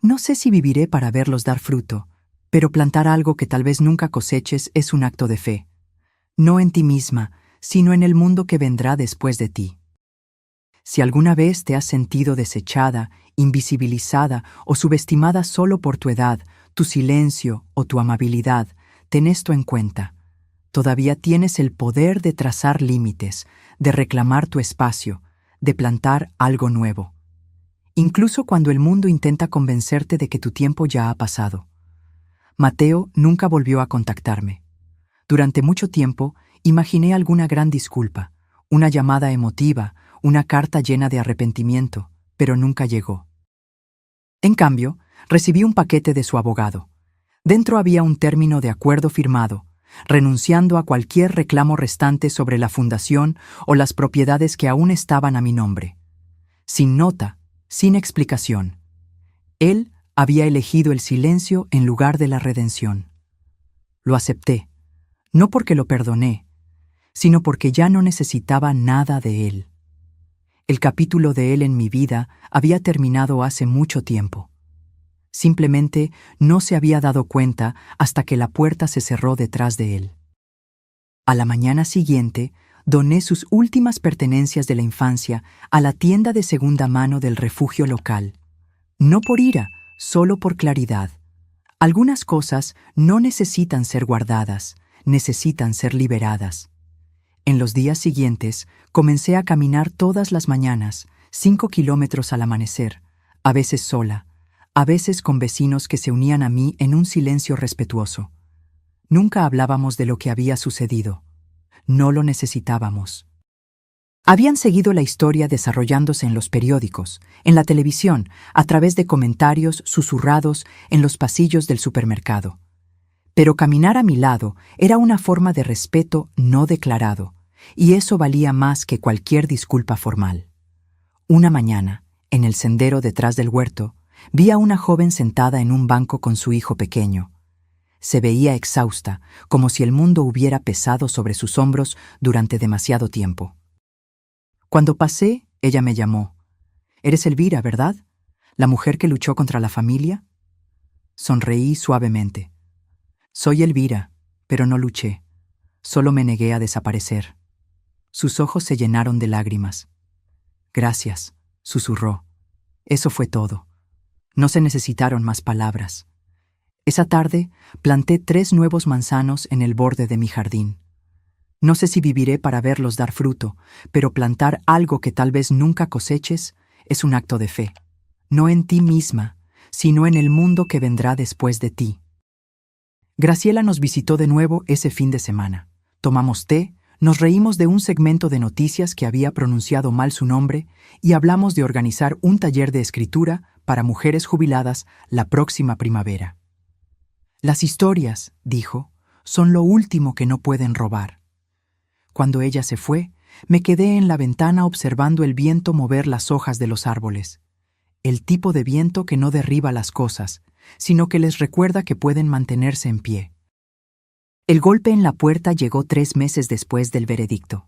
No sé si viviré para verlos dar fruto, pero plantar algo que tal vez nunca coseches es un acto de fe. No en ti misma, sino en el mundo que vendrá después de ti. Si alguna vez te has sentido desechada, invisibilizada o subestimada solo por tu edad, tu silencio o tu amabilidad, ten esto en cuenta. Todavía tienes el poder de trazar límites, de reclamar tu espacio, de plantar algo nuevo. Incluso cuando el mundo intenta convencerte de que tu tiempo ya ha pasado. Mateo nunca volvió a contactarme. Durante mucho tiempo, imaginé alguna gran disculpa, una llamada emotiva, una carta llena de arrepentimiento, pero nunca llegó. En cambio, recibí un paquete de su abogado. Dentro había un término de acuerdo firmado, renunciando a cualquier reclamo restante sobre la fundación o las propiedades que aún estaban a mi nombre. Sin nota, sin explicación. Él había elegido el silencio en lugar de la redención. Lo acepté, no porque lo perdoné, sino porque ya no necesitaba nada de él. El capítulo de él en mi vida había terminado hace mucho tiempo. Simplemente no se había dado cuenta hasta que la puerta se cerró detrás de él. A la mañana siguiente, doné sus últimas pertenencias de la infancia a la tienda de segunda mano del refugio local. No por ira, solo por claridad. Algunas cosas no necesitan ser guardadas, necesitan ser liberadas. En los días siguientes, comencé a caminar todas las mañanas, 5 kilómetros al amanecer, a veces sola, a veces con vecinos que se unían a mí en un silencio respetuoso. Nunca hablábamos de lo que había sucedido. No lo necesitábamos. Habían seguido la historia desarrollándose en los periódicos, en la televisión, a través de comentarios susurrados en los pasillos del supermercado. Pero caminar a mi lado era una forma de respeto no declarado, y eso valía más que cualquier disculpa formal. Una mañana, en el sendero detrás del huerto, vi a una joven sentada en un banco con su hijo pequeño. Se veía exhausta, como si el mundo hubiera pesado sobre sus hombros durante demasiado tiempo. Cuando pasé, ella me llamó. «Eres Elvira, ¿verdad? ¿La mujer que luchó contra la familia?» Sonreí suavemente. «Soy Elvira, pero no luché. Solo me negué a desaparecer». Sus ojos se llenaron de lágrimas. «Gracias», susurró. Eso fue todo. No se necesitaron más palabras. Esa tarde planté 3 nuevos manzanos en el borde de mi jardín. No sé si viviré para verlos dar fruto, pero plantar algo que tal vez nunca coseches es un acto de fe. No en ti misma, sino en el mundo que vendrá después de ti. Graciela nos visitó de nuevo ese fin de semana. Tomamos té, nos reímos de un segmento de noticias que había pronunciado mal su nombre y hablamos de organizar un taller de escritura para mujeres jubiladas la próxima primavera. «Las historias», dijo, «son lo último que no pueden robar». Cuando ella se fue, me quedé en la ventana observando el viento mover las hojas de los árboles. El tipo de viento que no derriba las cosas, sino que les recuerda que pueden mantenerse en pie. El golpe en la puerta llegó 3 meses después del veredicto.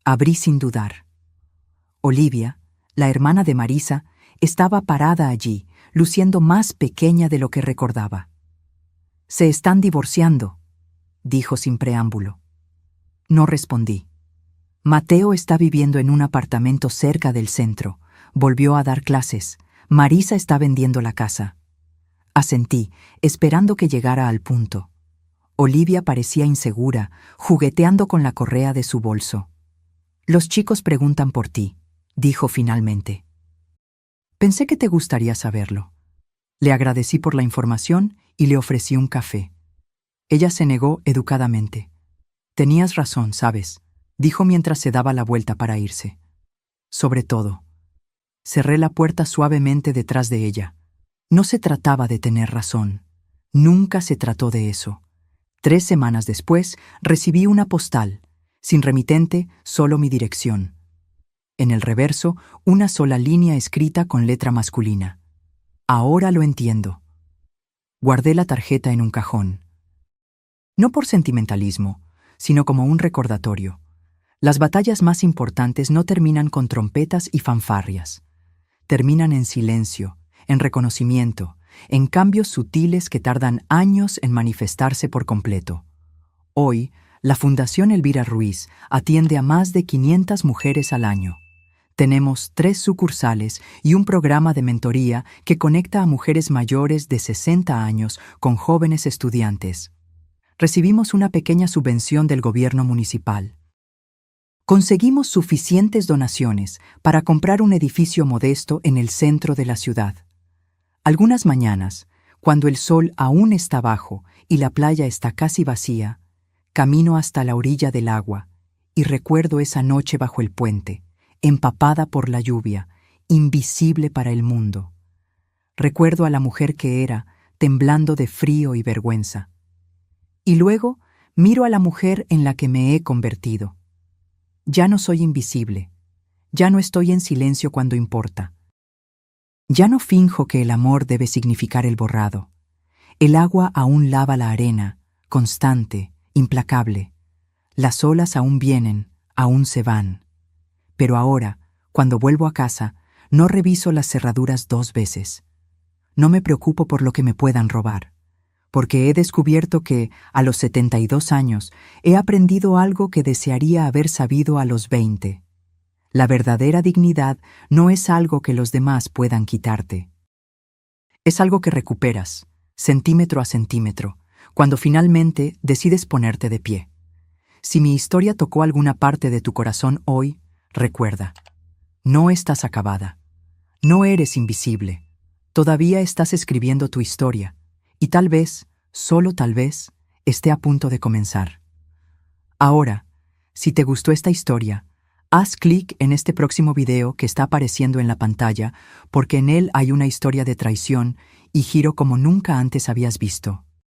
Abrí sin dudar. Olivia, la hermana de Marisa, estaba parada allí, luciendo más pequeña de lo que recordaba. «Se están divorciando», dijo sin preámbulo. No respondí. «Mateo está viviendo en un apartamento cerca del centro. Volvió a dar clases. Marisa está vendiendo la casa». Asentí, esperando que llegara al punto. Olivia parecía insegura, jugueteando con la correa de su bolso. «Los chicos preguntan por ti», dijo finalmente. «Pensé que te gustaría saberlo». Le agradecí por la información y le ofrecí un café. Ella se negó educadamente. «Tenías razón, ¿sabes?», dijo mientras se daba la vuelta para irse. «Sobre todo». Cerré la puerta suavemente detrás de ella. No se trataba de tener razón. Nunca se trató de eso. 3 semanas después, recibí una postal. Sin remitente, solo mi dirección. En el reverso, una sola línea escrita con letra masculina. «Ahora lo entiendo». Guardé la tarjeta en un cajón. No por sentimentalismo, sino como un recordatorio. Las batallas más importantes no terminan con trompetas y fanfarrias. Terminan en silencio, en reconocimiento, en cambios sutiles que tardan años en manifestarse por completo. Hoy, la Fundación Elvira Ruiz atiende a más de 500 mujeres al año. Tenemos 3 sucursales y un programa de mentoría que conecta a mujeres mayores de 60 años con jóvenes estudiantes. recibimos una pequeña subvención del gobierno municipal. Conseguimos suficientes donaciones para comprar un edificio modesto en el centro de la ciudad. Algunas mañanas, cuando el sol aún está bajo y la playa está casi vacía, camino hasta la orilla del agua y recuerdo esa noche bajo el puente, empapada por la lluvia, invisible para el mundo. Recuerdo a la mujer que era, temblando de frío y vergüenza. Y luego miro a la mujer en la que me he convertido. Ya no soy invisible, ya no estoy en silencio cuando importa. Ya no finjo que el amor debe significar el borrado. El agua aún lava la arena, constante, implacable. Las olas aún vienen, aún se van. Pero ahora, cuando vuelvo a casa, no reviso las cerraduras 2 veces. No me preocupo por lo que me puedan robar, porque he descubierto que, a los 72 años, he aprendido algo que desearía haber sabido a los 20. La verdadera dignidad no es algo que los demás puedan quitarte. Es algo que recuperas, centímetro a centímetro, cuando finalmente decides ponerte de pie. Si mi historia tocó alguna parte de tu corazón hoy, recuerda, no estás acabada, no eres invisible, todavía estás escribiendo tu historia, y tal vez, solo tal vez, esté a punto de comenzar. Ahora, si te gustó esta historia, haz clic en este próximo video que está apareciendo en la pantalla porque en él hay una historia de traición y giro como nunca antes habías visto.